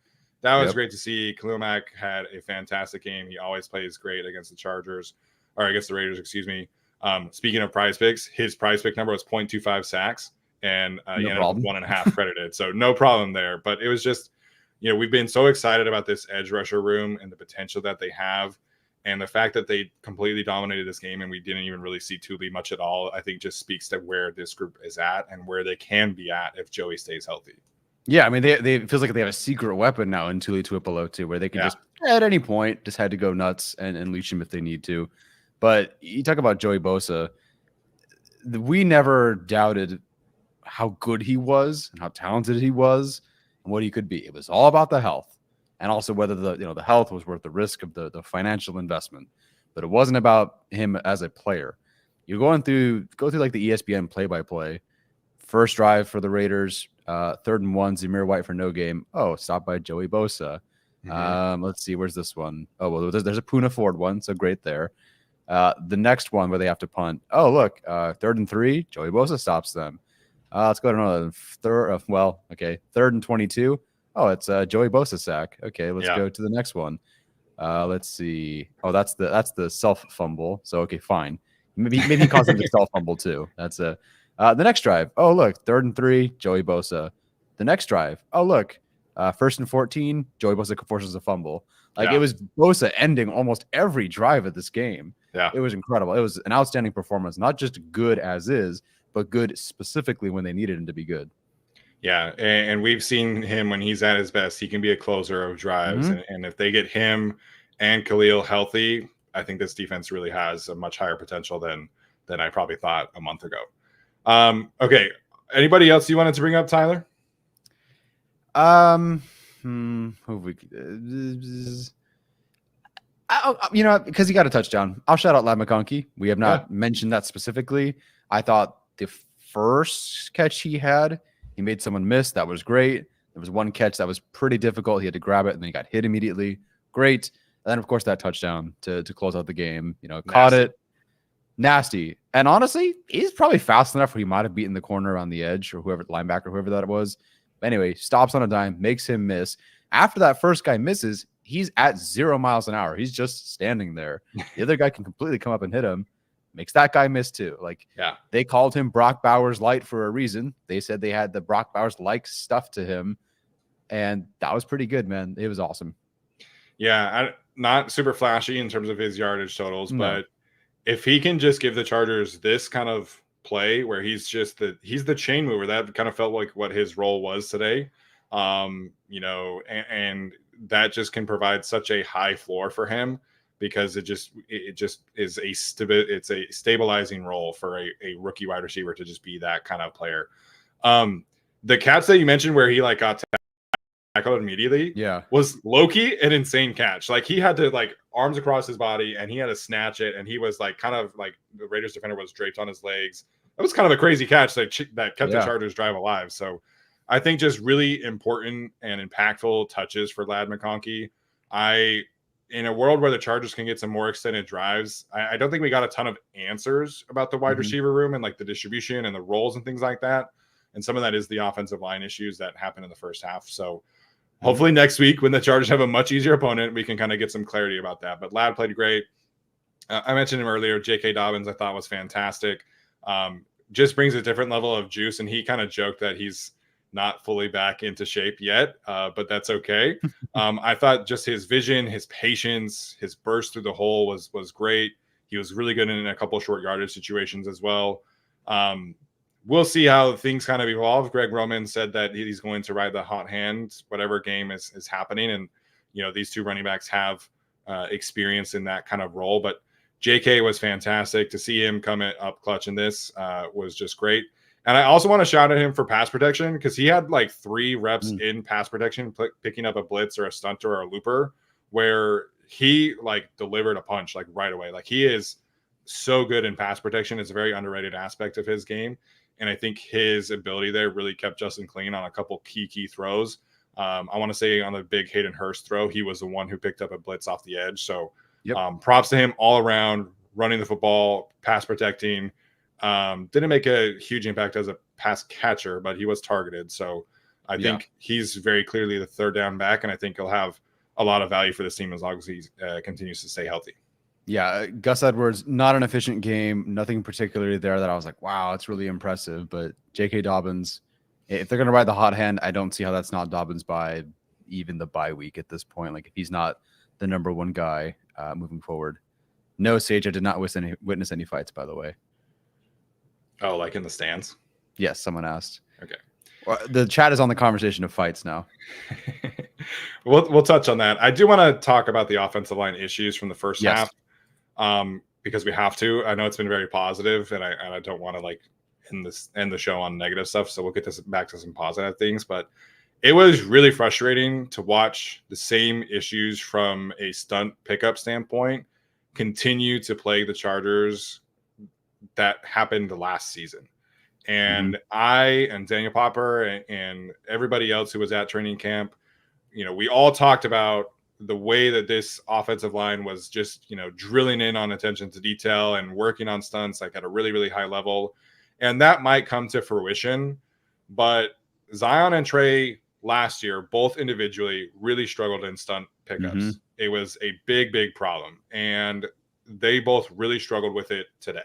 that was great to see. Khalil Mack had a fantastic game. He always plays great against the Chargers, or against the Raiders, excuse me. Speaking of prize picks, his prize pick number was 0.25 sacks, and he ended up with 1.5 credited. So no problem there. But it was just, we've been so excited about this edge rusher room and the potential that they have. And the fact that they completely dominated this game and we didn't even really see Tuli much at all, I think just speaks to where this group is at and where they can be at if Joey stays healthy. Yeah, I mean, they feels like they have a secret weapon now in Tuli Tuipulotu, where they can just, at any point, just had to go nuts and leash him if they need to. But you talk about Joey Bosa, we never doubted how good he was and how talented he was and what he could be. It was all about the health, and also whether the health was worth the risk of the financial investment. But it wasn't about him as a player. You go through like the ESPN play-by-play. First drive for the Raiders, 3rd and 1, Zamir White for no game. Oh, stopped by Joey Bosa. Let's see, where's this one? Oh, well, there's a Poona Ford one, so great there. The next one where they have to punt. Oh, look, 3rd and 3, Joey Bosa stops them. Let's go to another 3rd and 22. Oh, it's Joey Bosa sack. Okay, let's go to the next one. Let's see. Oh, that's the self fumble. So okay, fine. Maybe he caused him to self fumble too. That's the next drive. Oh, look, 3rd and 3, Joey Bosa. The next drive. Oh, look, 1st and 14, Joey Bosa forces a fumble. It was Bosa ending almost every drive of this game. Yeah, it was incredible. It was an outstanding performance, not just good as is, but good specifically when they needed him to be good. Yeah, and we've seen him when he's at his best. He can be a closer of drives, and if they get him and Khalil healthy, I think this defense really has a much higher potential than I probably thought a month ago. Okay, anybody else you wanted to bring up, Tyler? Because he got a touchdown, I'll shout out McConkey. We have not mentioned that specifically. I thought the first catch he had, he made someone miss. That was great. There was one catch that was pretty difficult. He had to grab it, and then he got hit immediately. Great. And then, of course, that touchdown to close out the game. Caught it. Nasty. And honestly, he's probably fast enough where he might have beaten the corner on the edge or whoever, linebacker, whoever that was. But anyway, stops on a dime, makes him miss. After that first guy misses, he's at 0 miles an hour. He's just standing there. The other guy can completely come up and hit him. Makes that guy miss too. They called him Brock Bowers light for a reason. They said they had the Brock Bowers like stuff to him, and that was pretty good, man. It was awesome. Yeah, not super flashy in terms of his yardage totals, but if he can just give the Chargers this kind of play where he's the chain mover, that kind of felt like what his role was today. And that just can provide such a high floor for him, because it just is a stabilizing role for a rookie wide receiver to just be that kind of player. The catch that you mentioned where he got tackled immediately, was low-key an insane catch. He had to arms across his body and he had to snatch it, and he was the Raiders defender was draped on his legs. It was kind of a crazy catch that kept the Chargers drive alive. So I think just really important and impactful touches for Ladd McConkey. In a world where the Chargers can get some more extended drives, I don't think we got a ton of answers about the wide receiver room and the distribution and the roles and things like that. And some of that is the offensive line issues that happened in the first half. So hopefully next week, when the Chargers have a much easier opponent, we can kind of get some clarity about that. But Ladd played great. I mentioned him earlier. J.K. Dobbins, I thought was fantastic. Just brings a different level of juice, and he kind of joked that he's not fully back into shape yet, but that's okay. I thought just his vision, his patience, his burst through the hole was great. He was really good in a couple short yardage situations as well. We'll see how things kind of evolve. Greg Roman said that he's going to ride the hot hand, whatever game is happening. And, these two running backs have experience in that kind of role. But JK was fantastic. To see him come up clutch in this was just great. And I also want to shout at him for pass protection because he had like 3 reps in pass protection, picking up a blitz or a stunter or a looper where he like delivered a punch like right away. Like he is so good in pass protection. It's a very underrated aspect of his game. And I think his ability there really kept Justin clean on a couple key throws. I want to say on the big Hayden Hurst throw, he was the one who picked up a blitz off the edge. So props to him all around, running the football, pass protecting. Didn't make a huge impact as a pass catcher, but he was targeted. So I think he's very clearly the third down back, and I think he'll have a lot of value for this team as long as he continues to stay healthy. Yeah, Gus Edwards, not an efficient game. Nothing particularly there that I was like, wow, it's really impressive. But J.K. Dobbins, if they're going to ride the hot hand, I don't see how that's not Dobbins by even the bye week at this point. Like if he's not the number one guy moving forward. No, Sage, I did not witness any fights, by the way. Oh, like in the stands? Yes, someone asked. Okay. Well, the chat is on the conversation of fights now. We'll touch on that. I do want to talk about the offensive line issues from the first half. Because we have to. I know it's been very positive, and I don't want to like end the show on negative stuff. So we'll get this back to some positive things. But it was really frustrating to watch the same issues from a stunt pickup standpoint continue to plague the Chargers that happened last season. And I and Daniel Popper and everybody else who was at training camp, we all talked about the way that this offensive line was just, drilling in on attention to detail and working on stunts like at a really, really high level. And that might come to fruition. But Zion and Trey last year, both individually, really struggled in stunt pickups. It was a big problem. And they both really struggled with it today.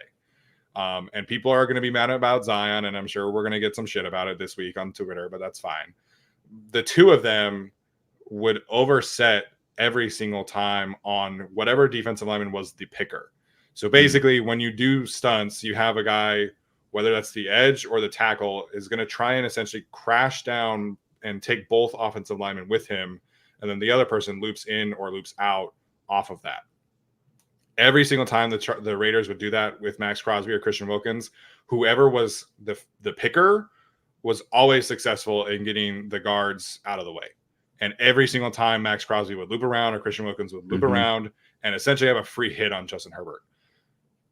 And people are going to be mad about Zion, and I'm sure we're going to get some shit about it this week on Twitter, but that's fine. The two of them would overset every single time on whatever defensive lineman was the picker. So basically, when you do stunts, you have a guy, whether that's the edge or the tackle, is going to try and essentially crash down and take both offensive linemen with him, and then the other person loops in or loops out off of that. Every single time the Raiders would do that with Max Crosby or Christian Wilkins, whoever was the picker was always successful in getting the guards out of the way. And every single time Max Crosby would loop around or Christian Wilkins would loop around and essentially have a free hit on Justin Herbert.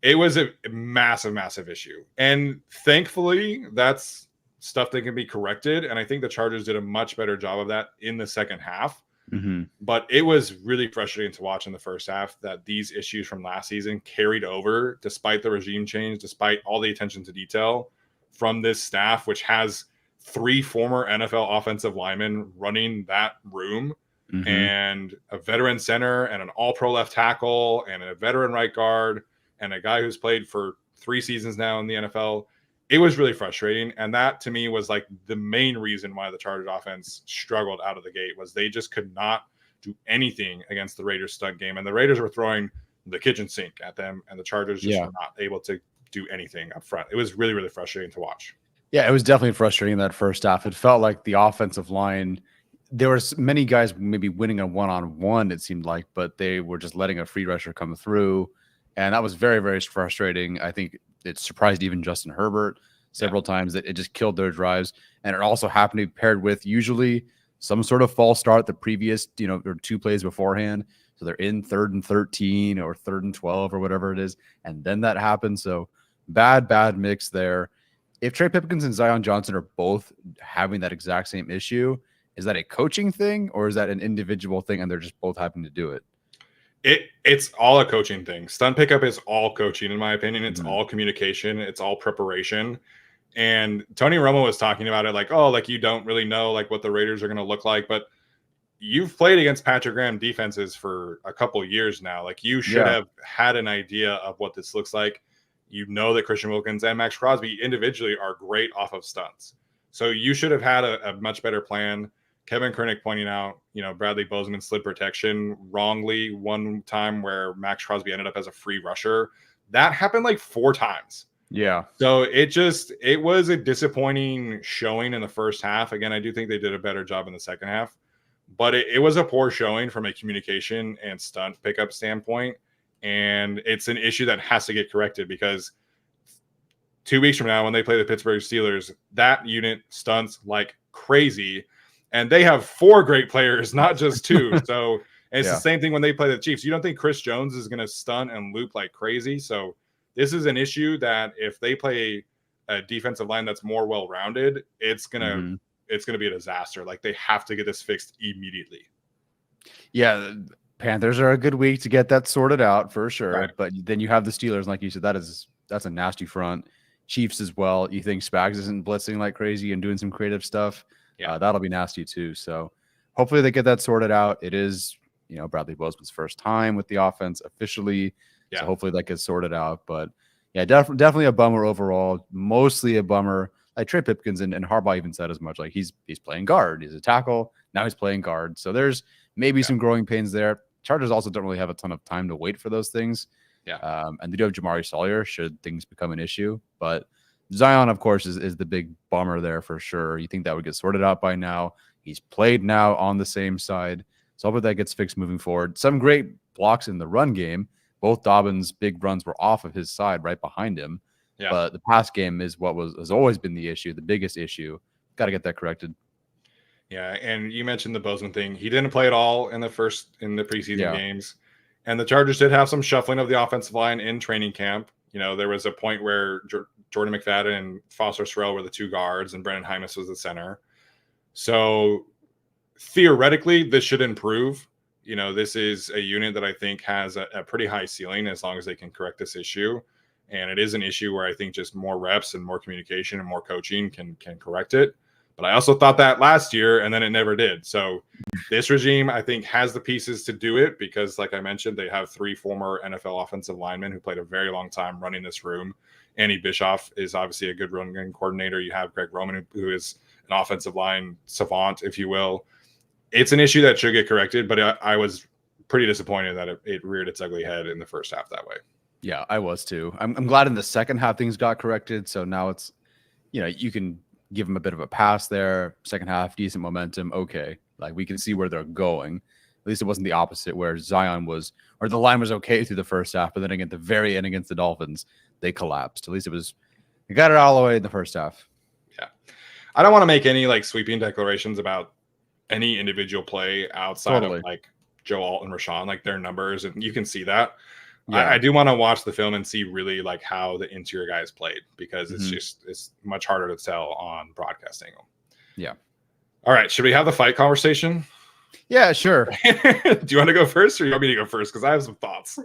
It was a massive issue. And thankfully, that's stuff that can be corrected. And I think the Chargers did a much better job of that in the second half. But it was really frustrating to watch in the first half that these issues from last season carried over despite the regime change, despite all the attention to detail from this staff, which has 3 former NFL offensive linemen running that room and a veteran center and an all-pro left tackle and a veteran right guard and a guy who's played for 3 seasons now in the NFL. It was really frustrating. And that to me was like the main reason why the Chargers offense struggled out of the gate was they just could not do anything against the Raiders stunt game. And the Raiders were throwing the kitchen sink at them and the Chargers just were not able to do anything up front. It was really, really frustrating to watch. Yeah, it was definitely frustrating in that first half. It felt like the offensive line, there were many guys maybe winning a one-on-one, it seemed like, but they were just letting a free rusher come through. And that was very, very frustrating. I think it surprised even Justin Herbert several times that it just killed their drives. And it also happened to be paired with usually some sort of false start the previous, or 2 plays beforehand. So they're in 3rd and 13 or 3rd and 12 or whatever it is. And then that happens. So bad mix there. If Trey Pipkins and Zion Johnson are both having that exact same issue, is that a coaching thing or is that an individual thing and they're just both having to do it? It's all a coaching thing. Stunt pickup is all coaching, in my opinion. It's all communication. It's all preparation. And Tony Romo was talking about it like, oh, like you don't really know like what the Raiders are going to look like. But you've played against Patrick Graham defenses for a couple years now. Like, you should have had an idea of what this looks like. You know that Christian Wilkins and Max Crosby individually are great off of stunts. So you should have had a much better plan. Kevin Kernick pointing out, Bradley Bozeman slid protection wrongly one time where Max Crosby ended up as a free rusher. That happened like 4 times. Yeah. So it was a disappointing showing in the first half. Again, I do think they did a better job in the second half, but it was a poor showing from a communication and stunt pickup standpoint. And it's an issue that has to get corrected, because 2 weeks from now, when they play the Pittsburgh Steelers, that unit stunts like crazy. And they have 4 great players, not just 2. So it's the same thing when they play the Chiefs. You don't think Chris Jones is going to stunt and loop like crazy. So this is an issue that if they play a defensive line that's more well-rounded, it's gonna be a disaster. Like, they have to get this fixed immediately. Yeah, Panthers are a good week to get that sorted out for sure. Right. But then you have the Steelers, like you said, that's a nasty front. Chiefs as well. You think Spags isn't blitzing like crazy and doing some creative stuff? Yeah, that'll be nasty too. So hopefully they get that sorted out. It is, Bradley Bozeman's first time with the offense officially. Yeah. So hopefully that gets sorted out. But yeah, definitely a bummer overall. Mostly a bummer. Like Trey Pipkins and Harbaugh even said as much. Like, he's playing guard. He's a tackle. Now he's playing guard. So there's maybe some growing pains there. Chargers also don't really have a ton of time to wait for those things. Yeah. And they do have Jamari Sawyer should things become an issue. But Zion, of course, is the big bummer there for sure. You think that would get sorted out by now. He's played now on the same side. So hopefully that gets fixed moving forward. Some great blocks in the run game. Both Dobbins' big runs were off of his side right behind him. Yeah. But the pass game is what has always been the issue, the biggest issue. Got to get that corrected. Yeah, and you mentioned the Bozeman thing. He didn't play at all in the preseason games. And the Chargers did have some shuffling of the offensive line in training camp. There was a point where Jordan McFadden and Foster Sorrell were the 2 guards and Brendan Hymas was the center. So theoretically, this should improve. This is a unit that I think has a pretty high ceiling as long as they can correct this issue. And it is an issue where I think just more reps and more communication and more coaching can correct it. But I also thought that last year, and then it never did. So this regime, I think, has the pieces to do it because, like I mentioned, they have 3 former NFL offensive linemen who played a very long time running this room. Andy Bischoff is obviously a good run coordinator. You have Greg Roman, who is an offensive line savant, if you will. It's an issue that should get corrected, but I was pretty disappointed that it reared its ugly head in the first half that way. Yeah, I was too. I'm glad in the second half things got corrected. So now it's, you can give them a bit of a pass there. Second half, decent momentum. Okay. Like, we can see where they're going. At least it wasn't the opposite where the line was okay through the first half, but then at the very end against the Dolphins, they collapsed. At least they got it all the way in the first half. Yeah. I don't want to make any sweeping declarations about any individual play outside of Joe Alt and Rashawn, like their numbers. And you can see that. Yeah. I do want to watch the film and see really how the interior guys played because it's much harder to tell on broadcast angle. Yeah. All right. Should we have the fight conversation? Yeah, sure. Do you want to go first or you want me to go first? Because I have some thoughts.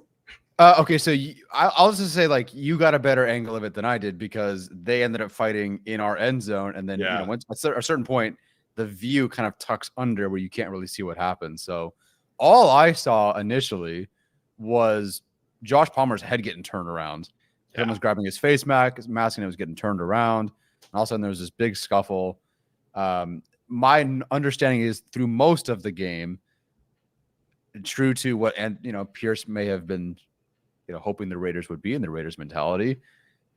Okay. So I'll just say you got a better angle of it than I did because they ended up fighting in our end zone. And then once at a certain point, the view kind of tucks under where you can't really see what happens. So all I saw initially was Josh Palmer's head getting turned around. Him was grabbing his face mask and it was getting turned around. And all of a sudden there was this big scuffle. My understanding is through most of the game, true to what Pierce may have been, hoping the Raiders would be in the Raiders mentality.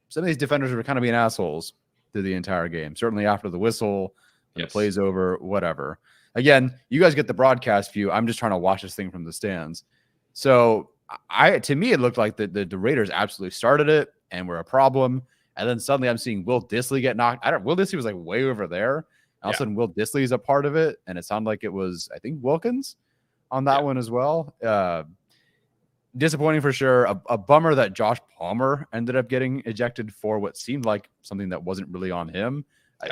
Some of these defenders were kind of being assholes through the entire game. Certainly after the whistle, the play's over, whatever. Again, you guys get the broadcast view. I'm just trying to watch this thing from the stands. So to me, it looked like the Raiders absolutely started it and were a problem. And then suddenly I'm seeing Will Dissly get knocked. Will Dissly was way over there. All of a sudden, Will Dissly is a part of it. And it sounded like it was, I think, Wilkins on that one as well. Disappointing for sure. A bummer that Josh Palmer ended up getting ejected for what seemed like something that wasn't really on him.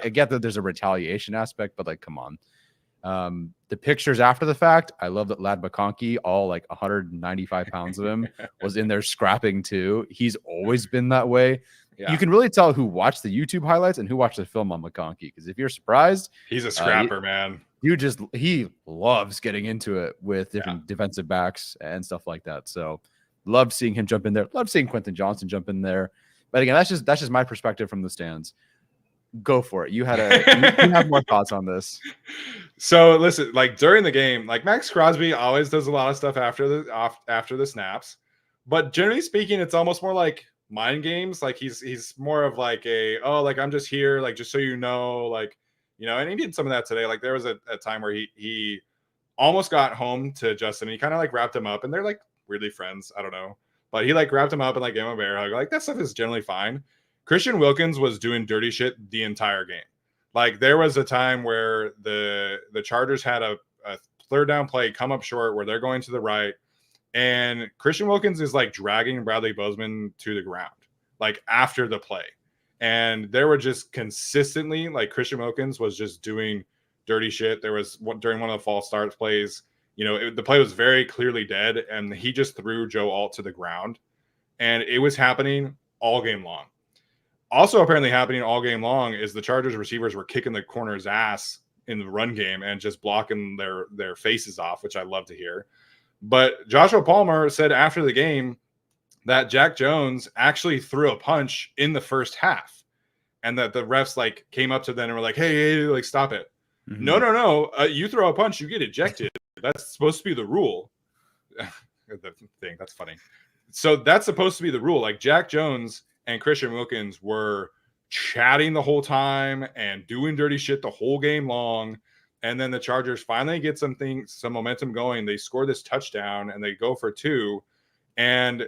I get that there's a retaliation aspect, but come on. The pictures after the fact, I love that lad McConkey, all 195 pounds of him, was in there scrapping too. He's always been that way. Yeah. You can really tell who watched the YouTube highlights and who watched the film on McConkey. Because if you're surprised, he's a scrapper, man. he loves getting into it with different defensive backs and stuff like that. So loved seeing him jump in there. Loved seeing Quentin Johnson jump in there. But again, that's just my perspective from the stands. Go for it. You have more thoughts on this. So listen, like during the game, like Max Crosby always does a lot of stuff after the snaps, but generally speaking, it's almost more like mind games. Like he's more of like like I'm just here, like just so you know, like and he did some of that today. Like there was a time where he almost got home to Justin, and he kind of like wrapped him up, and they're like weirdly friends. I don't know, but he like wrapped him up and like gave him a bear hug. Like that stuff is generally fine. Christian Wilkins was doing dirty shit the entire game. Like there was a time where the Chargers had a third down play come up short where they're going to the right, and Christian Wilkins is like dragging Bradley Bozeman to the ground, like after the play. And there were just consistently like Christian Wilkins was just doing dirty shit. There was during one of the false starts plays, the play was very clearly dead, and he just threw Joe Alt to the ground, and it was happening all game long. Also apparently happening all game long is the Chargers receivers were kicking the corner's ass in the run game and just blocking their faces off, which I love to hear. But Joshua Palmer said after the game that Jack Jones actually threw a punch in the first half, and that the refs like came up to them and were like, hey, like stop it. Mm-hmm. No. You throw a punch, you get ejected. That's supposed to be the rule. The thing, that's funny. So that's supposed to be the rule. Like Jack Jones and Christian Wilkins were chatting the whole time and doing dirty shit the whole game long. And then the Chargers finally get some momentum going. They score this touchdown and they go for 2. And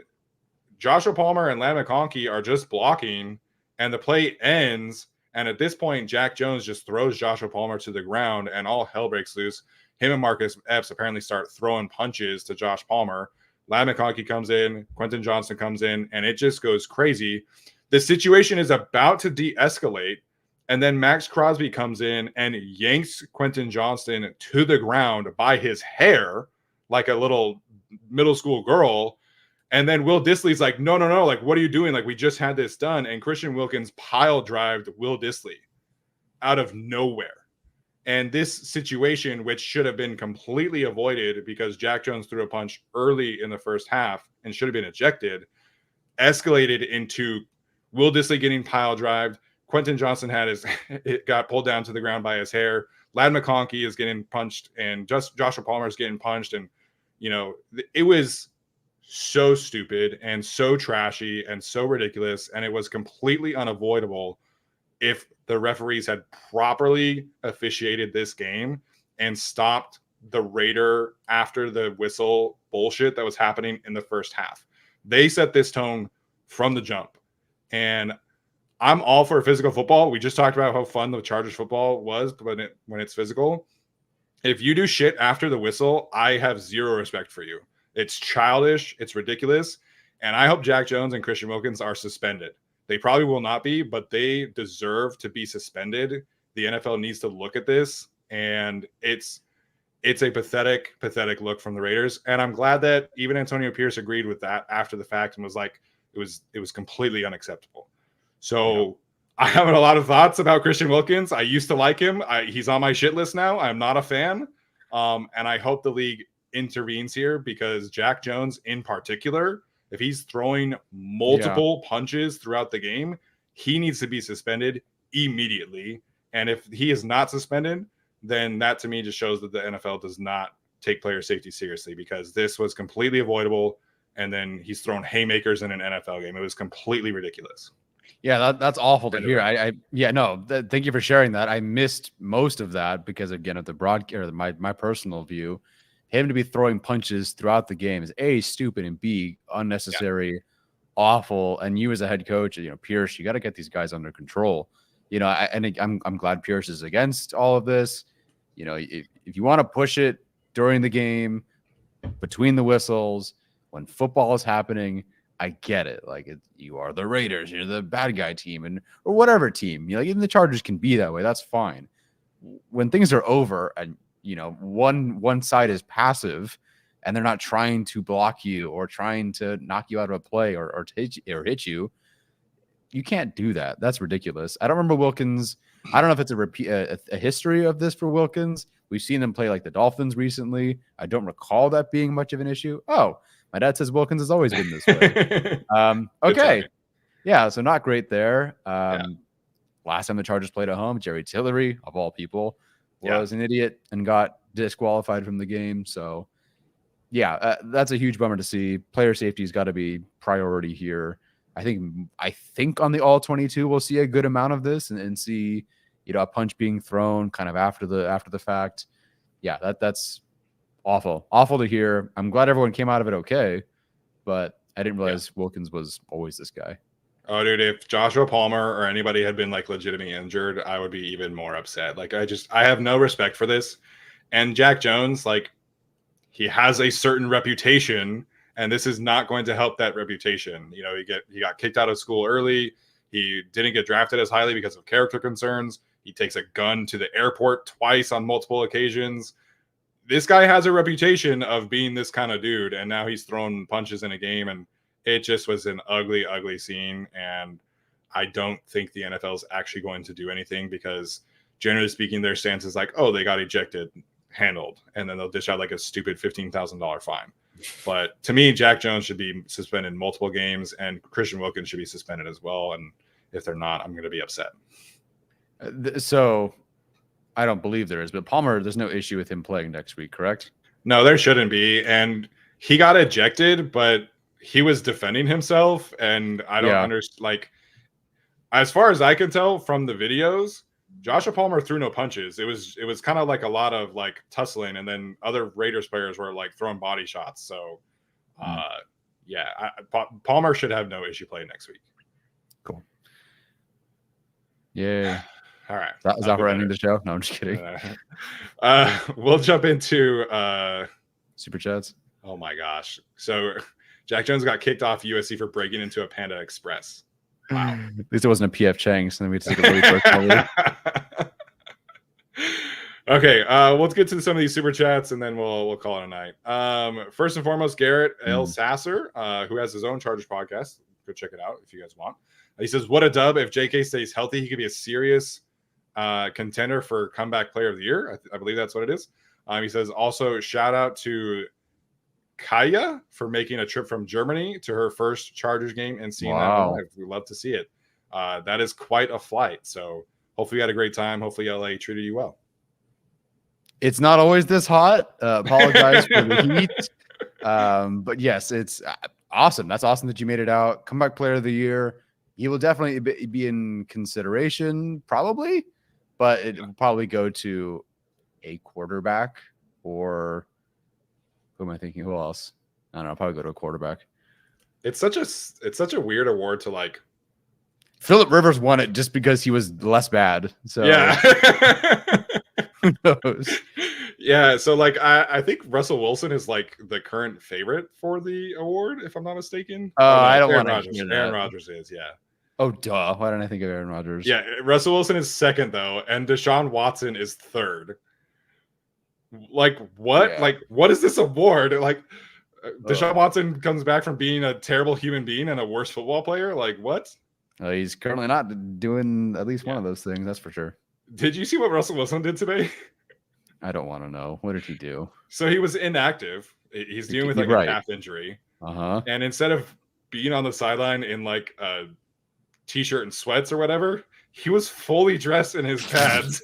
Joshua Palmer and Ladd McConkey are just blocking, and the play ends. And at this point, Jack Jones just throws Joshua Palmer to the ground, and all hell breaks loose. Him and Marcus Epps apparently start throwing punches to Josh Palmer. Ladd McConkey comes in, Quentin Johnson comes in, and it just goes crazy. The situation is about to de-escalate, and then Max Crosby comes in and yanks Quentin Johnson to the ground by his hair like a little middle school girl. And then Will Dissly's like, no, like, what are you doing? Like, we just had this done. And Christian Wilkins pile-drived Will Dissly out of nowhere. And this situation, which should have been completely avoided because Jack Jones threw a punch early in the first half and should have been ejected, escalated into Will Dissly getting pile-drived. Quentin Johnson it got pulled down to the ground by his hair. Ladd McConkey is getting punched, and just Joshua Palmer is getting punched. And, it was so stupid and so trashy and so ridiculous. And it was completely unavoidable if the referees had properly officiated this game and stopped the Raider after the whistle bullshit that was happening in the first half. They set this tone from the jump. And I'm all for physical football. We just talked about how fun the Chargers football was when it's physical. If you do shit after the whistle, I have zero respect for you. It's childish. It's ridiculous. And I hope Jack Jones and Christian Wilkins are suspended. They probably will not be, but they deserve to be suspended. The NFL needs to look at this, and it's a pathetic look from the Raiders. And I'm glad that even Antonio Pierce agreed with that after the fact and was like, it was completely unacceptable. So I have a lot of thoughts about Christian Wilkins. I used to like him. He's on my shit list now. I'm not a fan. And I hope the league intervenes here, because Jack Jones in particular, if he's throwing multiple punches throughout the game, he needs to be suspended immediately. And if he is not suspended, then that to me just shows that the NFL does not take player safety seriously, because this was completely avoidable. And then he's thrown haymakers in an NFL game. It was completely ridiculous. Yeah, that's awful to hear. Thank you for sharing that. I missed most of that because, again, of the broadcast, my personal view, him to be throwing punches throughout the game is A, stupid, and B, unnecessary, awful. And you as a head coach, Pierce, you got to get these guys under control. I'm glad Pierce is against all of this. If you want to push it during the game, between the whistles, when football is happening, I get it. Like, you are the Raiders, you're the bad guy team, or whatever team. Even the Chargers can be that way. That's fine. When things are over and one side is passive and they're not trying to block you or trying to knock you out of a play or hit you, you can't do that. That's ridiculous. I don't remember Wilkins. I don't know if it's a history of this for Wilkins. We've seen them play like the Dolphins recently. I don't recall that being much of an issue. Oh, my dad says Wilkins has always been this way. Okay. Yeah, so not great there. Last time the Chargers played at home, Jerry Tillery, of all people, was an idiot and got disqualified from the game. So, yeah, that's a huge bummer to see. Player safety has got to be priority here. I think on the all 22 we'll see a good amount of this and see, a punch being thrown kind of after the fact. Yeah, that's awful to hear. I'm glad everyone came out of it okay, but I didn't realize Wilkins was always this guy. Oh, dude, if Joshua Palmer or anybody had been like legitimately injured, I would be even more upset. Like, I have no respect for this. And Jack Jones, like, he has a certain reputation, and this is not going to help that reputation. He got kicked out of school early. He didn't get drafted as highly because of character concerns. He takes a gun to the airport twice on multiple occasions. This guy has a reputation of being this kind of dude, and now he's throwing punches in a game, and it just was an ugly, ugly scene. And I don't think the NFL is actually going to do anything because, generally speaking, their stance is like, oh, they got ejected, handled, and then they'll dish out like a stupid $15,000 fine. But to me, Jack Jones should be suspended multiple games, and Christian Wilkins should be suspended as well. And if they're not, I'm going to be upset. So I don't believe there is, but Palmer, there's no issue with him playing next week, correct? No, there shouldn't be. And he got ejected, but he was defending himself. And I don't understand. Like, as far as I can tell from the videos, Joshua Palmer threw no punches. It was kind of like a lot of like tussling, and then other Raiders players were like throwing body shots. So, Palmer should have no issue playing next week. Cool. Yeah. All right. Is that for ending the show? No, I'm just kidding. We'll jump into Super Chats. Oh my gosh. So Jack Jones got kicked off USC for breaking into a Panda Express. Wow. At least it wasn't a PF Chang, so then we had to take a really personally. Okay, let's get to some of these super chats and then we'll call it a night. First and foremost, Garrett L. Sasser, who has his own Chargers podcast. Go check it out if you guys want. He says, what a dub. If JK stays healthy, he could be a serious contender for comeback player of the year. I believe that's what it is. He says, also shout out to Kaya for making a trip from Germany to her first Chargers game and seeing that live. We love to see it. That is quite a flight. So hopefully you had a great time. Hopefully LA treated you well. It's not always this hot. Apologize for the heat. But yes, it's awesome. That's awesome that you made it out. Comeback player of the year. He will definitely be in consideration, probably, but it will probably go to a quarterback or who am I thinking? Who else? I don't know. I'll probably go to a quarterback. It's such a weird award to like. Phillip Rivers won it just because he was less bad. So yeah. Who knows? Yeah, so like I think Russell Wilson is like the current favorite for the award, if I'm not mistaken. I don't want to hear that. Aaron Rodgers is, yeah. Oh, duh. Why didn't I think of Aaron Rodgers? Yeah, Russell Wilson is second, though, and Deshaun Watson is third. Like, what? Yeah. Like, what is this award? Like, Deshaun Watson comes back from being a terrible human being and a worse football player? Like, what? He's currently not doing at least one of those things, that's for sure. Did you see what Russell Wilson did today? I don't want to know. What did he do? So he was inactive. He's dealing with like a calf injury. And instead of being on the sideline in like a t-shirt and sweats or whatever, he was fully dressed in his pads.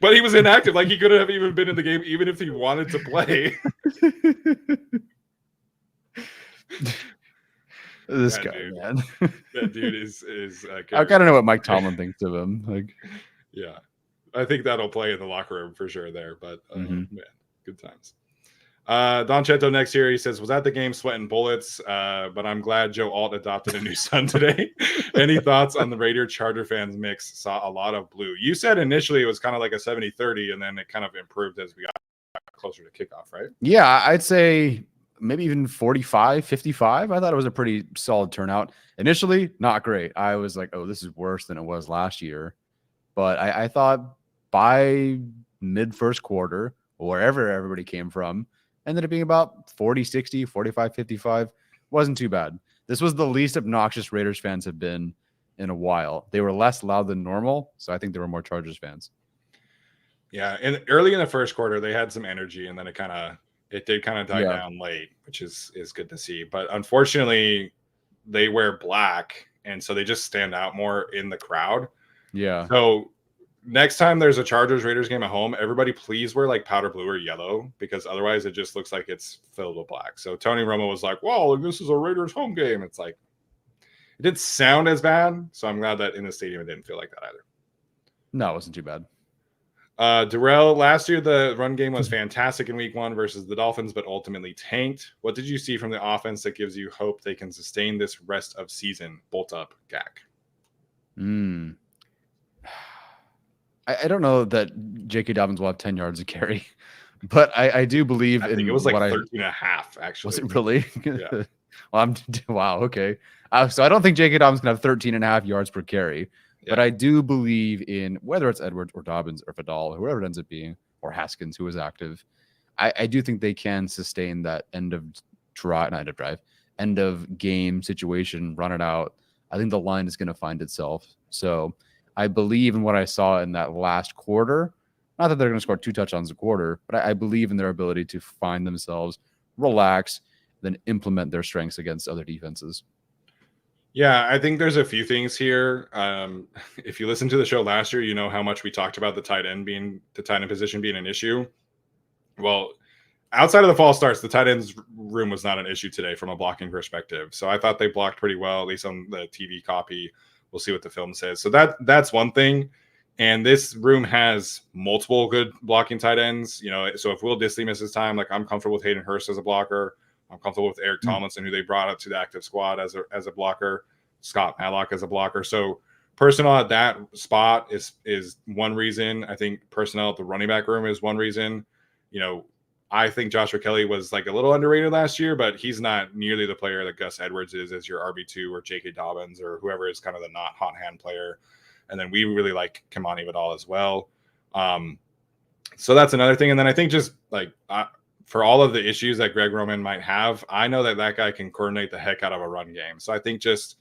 But he was inactive. Like he couldn't have even been in the game even if he wanted to play. This guy, dude, man. That dude is I gotta know what Mike Tomlin thinks of him. Like, yeah, I think that'll play in the locker room for sure there. But man, good times. Don Cheto next year, he says, was at the game sweating bullets, but I'm glad Joe Alt adopted a new son today. Any thoughts on the Raider Charger fans mix? Saw a lot of blue. You said initially it was kind of like a 70-30, and then it kind of improved as we got closer to kickoff, right? Yeah, I'd say maybe even 45, 55. I thought it was a pretty solid turnout. Initially, not great. I was like, oh, this is worse than it was last year. But I thought by mid-first quarter, wherever everybody came from, ended up being about 40, 60, 45, 55. Wasn't too bad. This was the least obnoxious Raiders fans have been in a while. They were less loud than normal, so I think there were more Chargers fans. Yeah, and early in the first quarter, they had some energy, and then it did kind of die down late, which is good to see. But unfortunately, they wear black, and so they just stand out more in the crowd. Yeah. So next time there's a Chargers Raiders game at home, everybody please wear like powder blue or yellow, because otherwise it just looks like it's filled with black. So Tony Romo was like, "Well, this is a Raiders home game." It's like, it didn't sound as bad, so I'm glad that in the stadium it didn't feel like that either. No, it wasn't too bad. Darrell, last year the run game was fantastic in week 1 versus the Dolphins, but ultimately tanked. What did you see from the offense that gives you hope they can sustain this rest of season? Bolt up, Gak. I don't know that J.K. Dobbins will have 10 yards of carry, but I do believe I think it was like 13 and a half, actually. Was it really? Yeah. Well, wow, okay. So I don't think J.K. Dobbins can have 13 and a half yards per carry. But I do believe in, whether it's Edwards or Dobbins or Vidal, whoever it ends up being, or Haskins, who is active, I do think they can sustain that end of game situation, run it out. I think the line is going to find itself. So I believe in what I saw in that last quarter. Not that they're going to score 2 touchdowns a quarter, but I believe in their ability to find themselves, relax, then implement their strengths against other defenses. Yeah, I think there's a few things here. If you listened to the show last year, you know how much we talked about the tight end position being an issue. Well, outside of the false starts, the tight end's room was not an issue today from a blocking perspective. So I thought they blocked pretty well, at least on the TV copy. We'll see what the film says. So that's one thing. And this room has multiple good blocking tight ends. You know, so if Will Dissly misses time, like, I'm comfortable with Hayden Hurst as a blocker. I'm comfortable with Eric Tomlinson, who they brought up to the active squad as a blocker. Scott Matlock as a blocker. So personnel at that spot is one reason. I think personnel at the running back room is one reason. You know, I think Joshua Kelly was like a little underrated last year, but he's not nearly the player that Gus Edwards is as your RB2 or J.K. Dobbins or whoever is kind of the not hot hand player. And then we really like Kimani Vidal as well. So that's another thing. And then I think just like for all of the issues that Greg Roman might have, I know that guy can coordinate the heck out of a run game. So I think just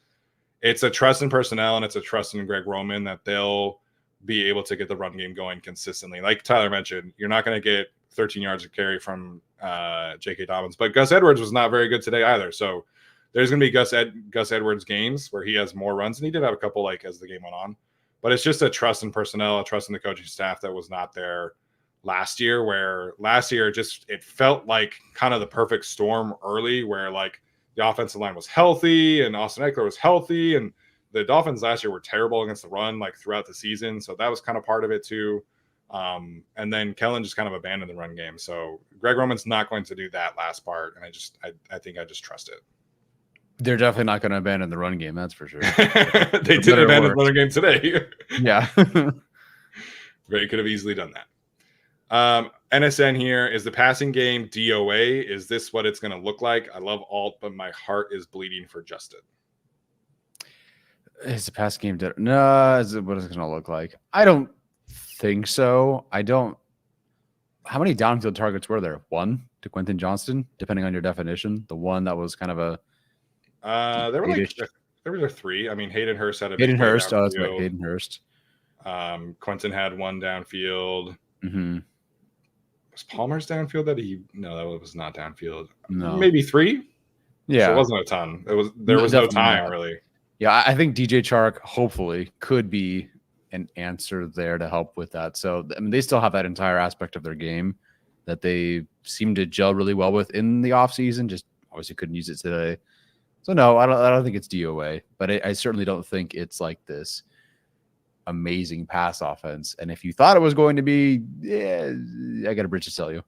it's a trust in personnel and it's a trust in Greg Roman that they'll be able to get the run game going consistently. Like Tyler mentioned, you're not going to get 13 yards of carry from J.K. Dobbins, but Gus Edwards was not very good today either. So there's going to be Gus Edwards games where he has more runs, and he did have a couple like as the game went on. But it's just a trust in personnel, a trust in the coaching staff that was not there last year, where last year it felt like kind of the perfect storm early, where like the offensive line was healthy and Austin Eckler was healthy, and the Dolphins last year were terrible against the run like throughout the season. So that was kind of part of it too. And then Kellen just kind of abandoned the run game. So Greg Roman's not going to do that last part. And I think I just trust it. They're definitely not going to abandon the run game. That's for sure. They did abandon the run game today. Yeah. They could have easily done that. NSN here, is the passing game DOA? Is this what it's going to look like? I love Alt, but my heart is bleeding for Justin. Is the pass game dead? No, what is it going to look like? I don't think so. How many downfield targets were there? 1 to Quentin Johnston, depending on your definition. The one that was kind of a there were 3. I mean, Hayden Hurst had a Hayden Hurst. Oh, that's right, Hayden Hurst. Quentin had 1 downfield. Mm-hmm. Was Palmer's downfield no, that was not downfield. No, maybe 3. Yeah, so it wasn't a ton. There was no time really. Yeah, I think DJ Chark hopefully could be an answer there to help with that. So I mean, they still have that entire aspect of their game that they seem to gel really well with in the offseason. Just obviously couldn't use it today. So no, I don't think it's DOA, but I certainly don't think it's like this amazing pass offense. And if you thought it was going to be, I got a bridge to sell you.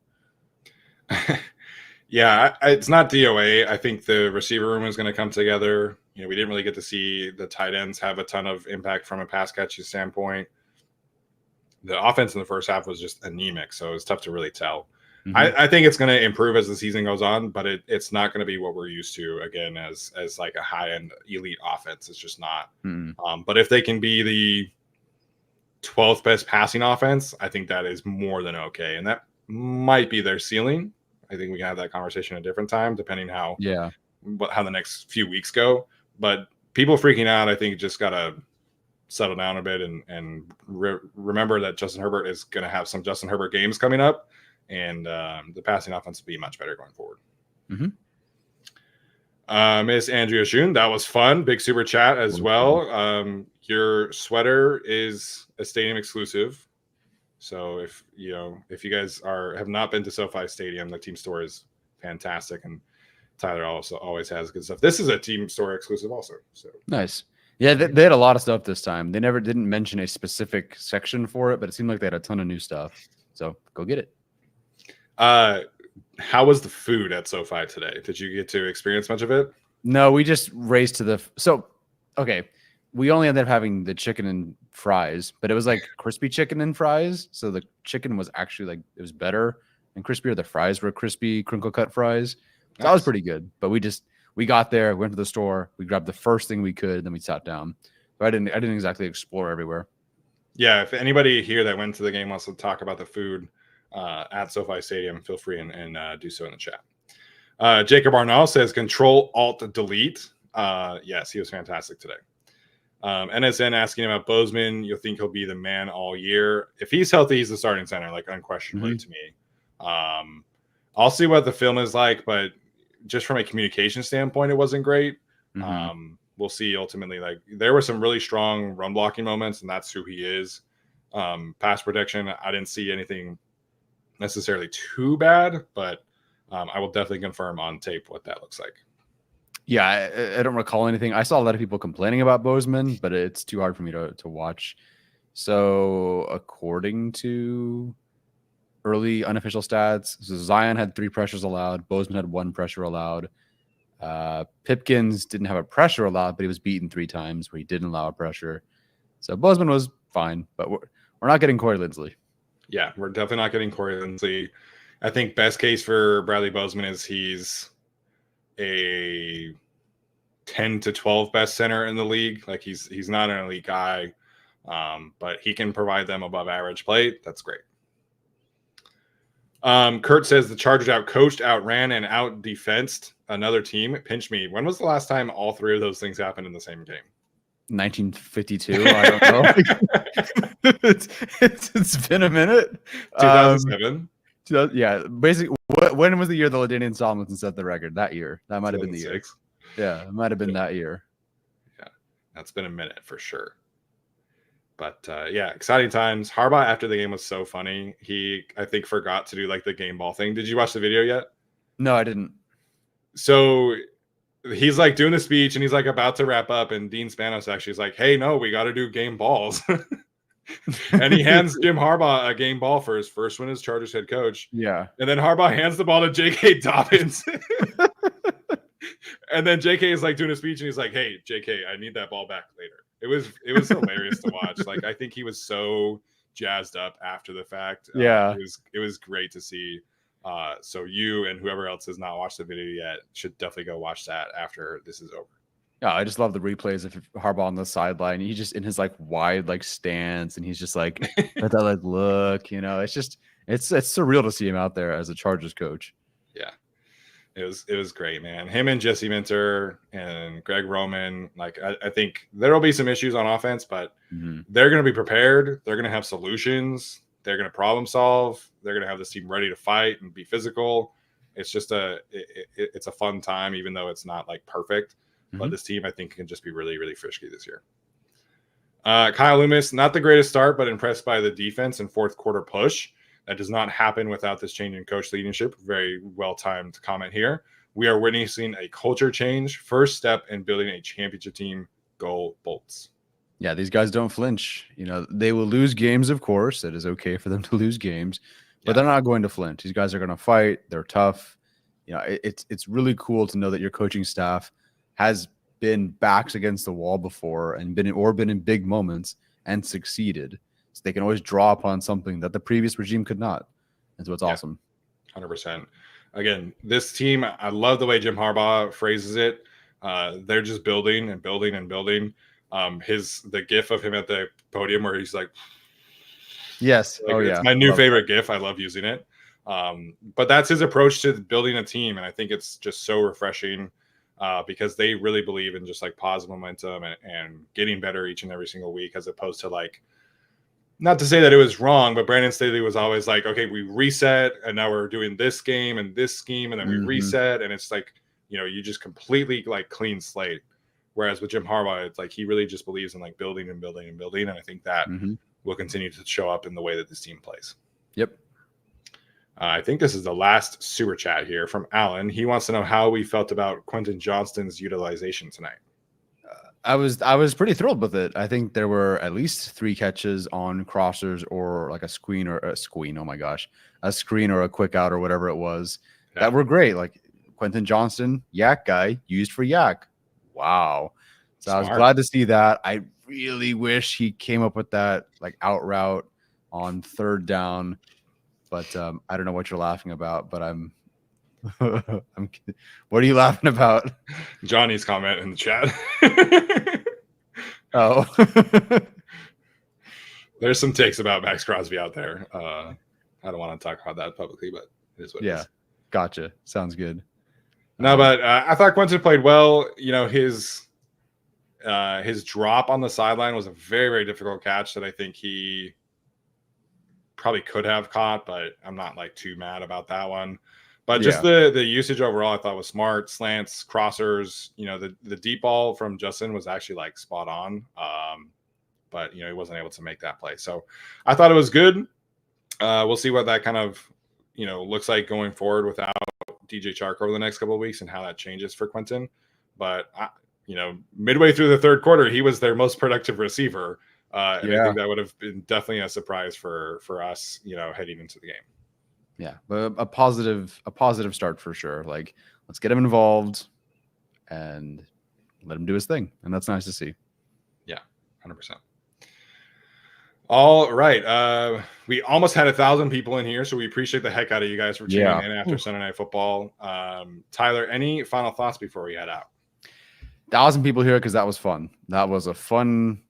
Yeah, it's not DOA. I think the receiver room is going to come together. You know, we didn't really get to see the tight ends have a ton of impact from a pass catching standpoint. The offense in the first half was just anemic, so it's tough to really tell. Mm-hmm. I think it's going to improve as the season goes on, but it's not going to be what we're used to again as like a high-end elite offense. It's just not. Mm-hmm. But if they can be the 12th best passing offense, I think that is more than okay, and that might be their ceiling. I think we can have that conversation at a different time, depending how how the next few weeks go. But people freaking out, I think, just gotta settle down a bit and remember that Justin Herbert is going to have some Justin Herbert games coming up, and the passing offense will be much better going forward. Mm-hmm. Miss Andrea Shun, that was fun. Big super chat as well. Your sweater is a stadium exclusive, so if you guys have not been to SoFi Stadium, the team store is fantastic, and Tyler also always has good stuff. This is a team store exclusive also. So nice. Yeah, they had a lot of stuff this time. They didn't mention a specific section for it, but it seemed like they had a ton of new stuff. So go get it. How was the food at SoFi today? Did you get to experience much of it? No, we just raced to okay. We only ended up having the chicken and fries, but it was like crispy chicken and fries. So the chicken was actually it was better and crispier. The fries were crispy, crinkle cut fries. So nice. That was pretty good. But we got there, went to the store, we grabbed the first thing we could, then we sat down. But I didn't exactly explore everywhere. Yeah, if anybody here that went to the game wants to talk about the food at SoFi Stadium, feel free and do so in the chat. Jacob Arnall says Control-Alt-Delete. Yes, he was fantastic today. NSN asking about Bozeman. You'll think he'll be the man all year. If he's healthy, he's the starting center, unquestionably to me. I'll see what the film is like, but just from a communication standpoint, it wasn't great. We'll see ultimately. There were some really strong run blocking moments, and that's who he is. Pass protection, I didn't see anything necessarily too bad, but I will definitely confirm on tape what that looks like. Yeah, I don't recall anything. I saw a lot of people complaining about Bozeman, but it's too hard for me to watch. So according to early unofficial stats, so Zion had 3 pressures allowed. Bozeman had 1 pressure allowed. Pipkins didn't have a pressure allowed, but he was beaten 3 times where he didn't allow a pressure. So Bozeman was fine, but we're not getting Corey Lindsley. Yeah, we're definitely not getting Corey Lindsley. I think best case for Bradley Bozeman is he's a 10 to 12 best center in the league. He's not an elite guy, but he can provide them above average play. That's great. Kurt says the Chargers out-coached, outran, and out-defensed another team. Pinch me. When was the last time all 3 of those things happened in the same game? 1952. I don't know. It's been a minute. 2007. Yeah, basically, when was the year that LaDainian Tomlinson set the record? That year. That might have been the year. Yeah, it might have been that year. Yeah, that's been a minute for sure. But yeah, exciting times. Harbaugh after the game was so funny. He, I think, forgot to do the game ball thing. Did you watch the video yet? No, I didn't. So he's doing the speech and he's about to wrap up, and Dean Spanos actually is like, "Hey, no, we got to do game balls." And he hands Jim Harbaugh a game ball for his first win as Chargers head coach. Yeah. And then Harbaugh hands the ball to J.K. Dobbins. And then J.K. is doing a speech and he's like, "Hey, J.K., I need that ball back later." It was hilarious to watch. I think he was so jazzed up after the fact. Yeah. It was great to see. So you and whoever else has not watched the video yet should definitely go watch that after this is over. Yeah, I just love the replays of Harbaugh on the sideline. He just in his wide stance, and he's just with that look. It's just it's surreal to see him out there as a Chargers coach. Yeah, it was great, man. Him and Jesse Minter and Greg Roman. I think there will be some issues on offense, but they're going to be prepared. They're going to have solutions. They're going to problem solve. They're going to have this team ready to fight and be physical. It's just it's a fun time, even though it's not perfect. But this team, I think, can just be really, really frisky this year. Kyle Loomis, not the greatest start, but impressed by the defense and 4th quarter push. That does not happen without this change in coach leadership. Very well-timed comment here. We are witnessing a culture change. First step in building a championship team. Go Bolts. Yeah, these guys don't flinch. They will lose games, of course. It is okay for them to lose games, but they're not going to flinch. These guys are going to fight. They're tough. It's really cool to know that your coaching staff has been backs against the wall before and been in big moments and succeeded. So they can always draw upon something that the previous regime could not. And so it's awesome. 100%. Again, this team, I love the way Jim Harbaugh phrases it. They're just building and building and building. The gif of him at the podium where he's like, yes. It's my new favorite gif. I love using it. But that's his approach to building a team. And I think it's just so refreshing. because they really believe in just like positive momentum and getting better each and every single week, as opposed to like, not to say that it was wrong, but Brandon Staley was always like, okay, we reset and now we're doing this game and this scheme and then we reset. And it's like, you just completely like clean slate. Whereas with Jim Harbaugh, it's like he really just believes in like building and building and building. And I think that will continue to show up in the way that this team plays. Yep. I think this is the last super chat here from Alan. He wants to know how we felt about Quentin Johnston's utilization tonight. I was pretty thrilled with it. I think there were at least 3 catches on crossers or like a screen or a screen. Oh my gosh, a screen or a quick out or whatever it was that were great. Like Quentin Johnston, yak guy, used for yak. Wow. So I was glad to see that. I really wish he came up with that like out route on 3rd down, but I don't know what you're laughing about, but I'm what are you laughing about? Johnny's comment in the chat. Oh. There's some takes about Max Crosby out there. I don't want to talk about that publicly, but it is what it is. Gotcha. Sounds good. No, but I thought Quentin played well. His drop on the sideline was a very, very difficult catch that I think he probably could have caught, but I'm not like too mad about that one. But just the usage overall, I thought was smart. Slants, crossers, the deep ball from Justin was actually like spot on. But he wasn't able to make that play. So I thought it was good. We'll see what that kind of, looks like going forward without DJ Chark over the next couple of weeks and how that changes for Quentin. But, midway through the 3rd quarter, he was their most productive receiver. And I think that would have been definitely a surprise for us, heading into the game. Yeah, but a positive start for sure. Like, let's get him involved and let him do his thing. And that's nice to see. Yeah, 100%. All right. We almost had 1,000 people in here, so we appreciate the heck out of you guys for tuning in after Sunday Night Football. Tyler, any final thoughts before we head out? 1,000 people here because that was fun. That was a fun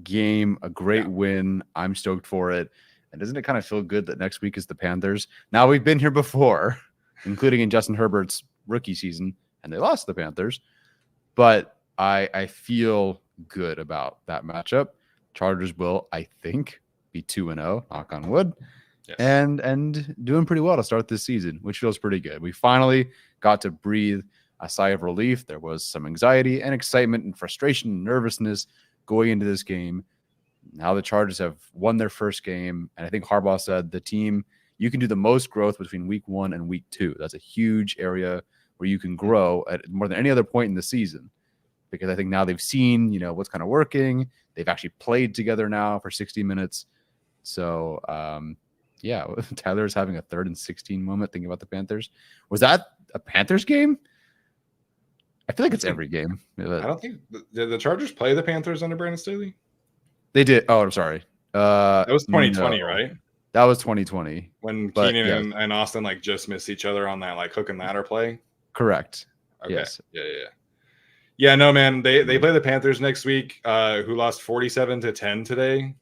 game, a great win. I'm stoked for it. And doesn't it kind of feel good that next week is the Panthers? Now, we've been here before, including in Justin Herbert's rookie season, and they lost the Panthers. But I feel good about that matchup. Chargers will, I think, be 2-0, knock on wood, and doing pretty well to start this season, which feels pretty good. We finally got to breathe a sigh of relief. There was some anxiety and excitement and frustration and nervousness going into this game. Now the Chargers have won their first game, and I think Harbaugh said the team, you can do the most growth between week 1 and week 2. That's a huge area where you can grow at more than any other point in the season, because I think now they've seen, what's kind of working. They've actually played together now for 60 minutes. So, Tyler's having a 3rd and 16 moment thinking about the Panthers. Was that a Panthers game? I feel like it's every game. I don't think did the Chargers play the Panthers under Brandon Staley? They did. Oh, I'm sorry. That was 2020, right? That was 2020. When Keenan and Austin like just missed each other on that like hook and ladder play. Correct. Okay. Yes. Yeah, no, man. They play the Panthers next week, who lost 47-10 today.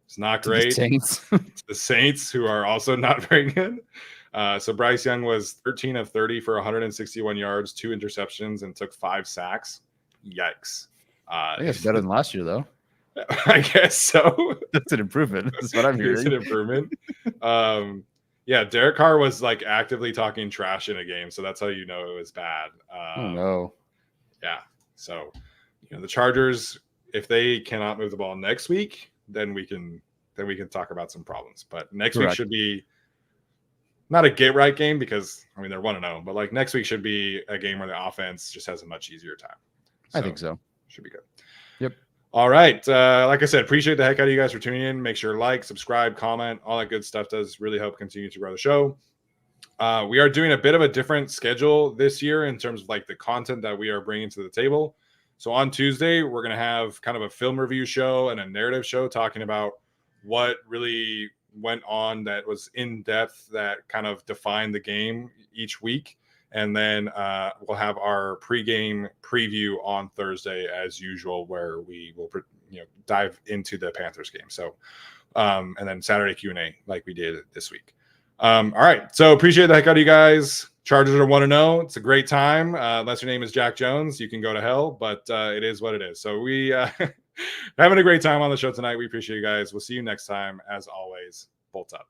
It's not great. Saints. It's the Saints, who are also not very good. So Bryce Young was 13 of 30 for 161 yards, 2 interceptions, and took 5 sacks. Yikes. I think it's better than last year, though. I guess so. That's an improvement. That's what I'm hearing. It's an improvement. Derek Carr was like actively talking trash in a game, so that's how you know it was bad. Oh no. Yeah. So, the Chargers, if they cannot move the ball next week, then we can talk about some problems. But next week should be not a get right game because they're 1-0, but like next week should be a game where the offense just has a much easier time. I think so. Should be good. Yep. All right. Like I said, appreciate the heck out of you guys for tuning in. Make sure to like, subscribe, comment, all that good stuff does really help continue to grow the show. We are doing a bit of a different schedule this year in terms of like the content that we are bringing to the table. So on Tuesday, we're going to have kind of a film review show and a narrative show talking about what really went on that was in depth, that kind of defined the game each week. And then we'll have our pregame preview on Thursday as usual, where we will dive into the Panthers game. So and then Saturday Q&A like we did this week. All right. So appreciate the heck out of you guys. Chargers are 1-0. It's a great time. Unless your name is Jack Jones, you can go to hell, but it is what it is. So we having a great time on the show tonight. We appreciate you guys. We'll see you next time. As always, bolt up.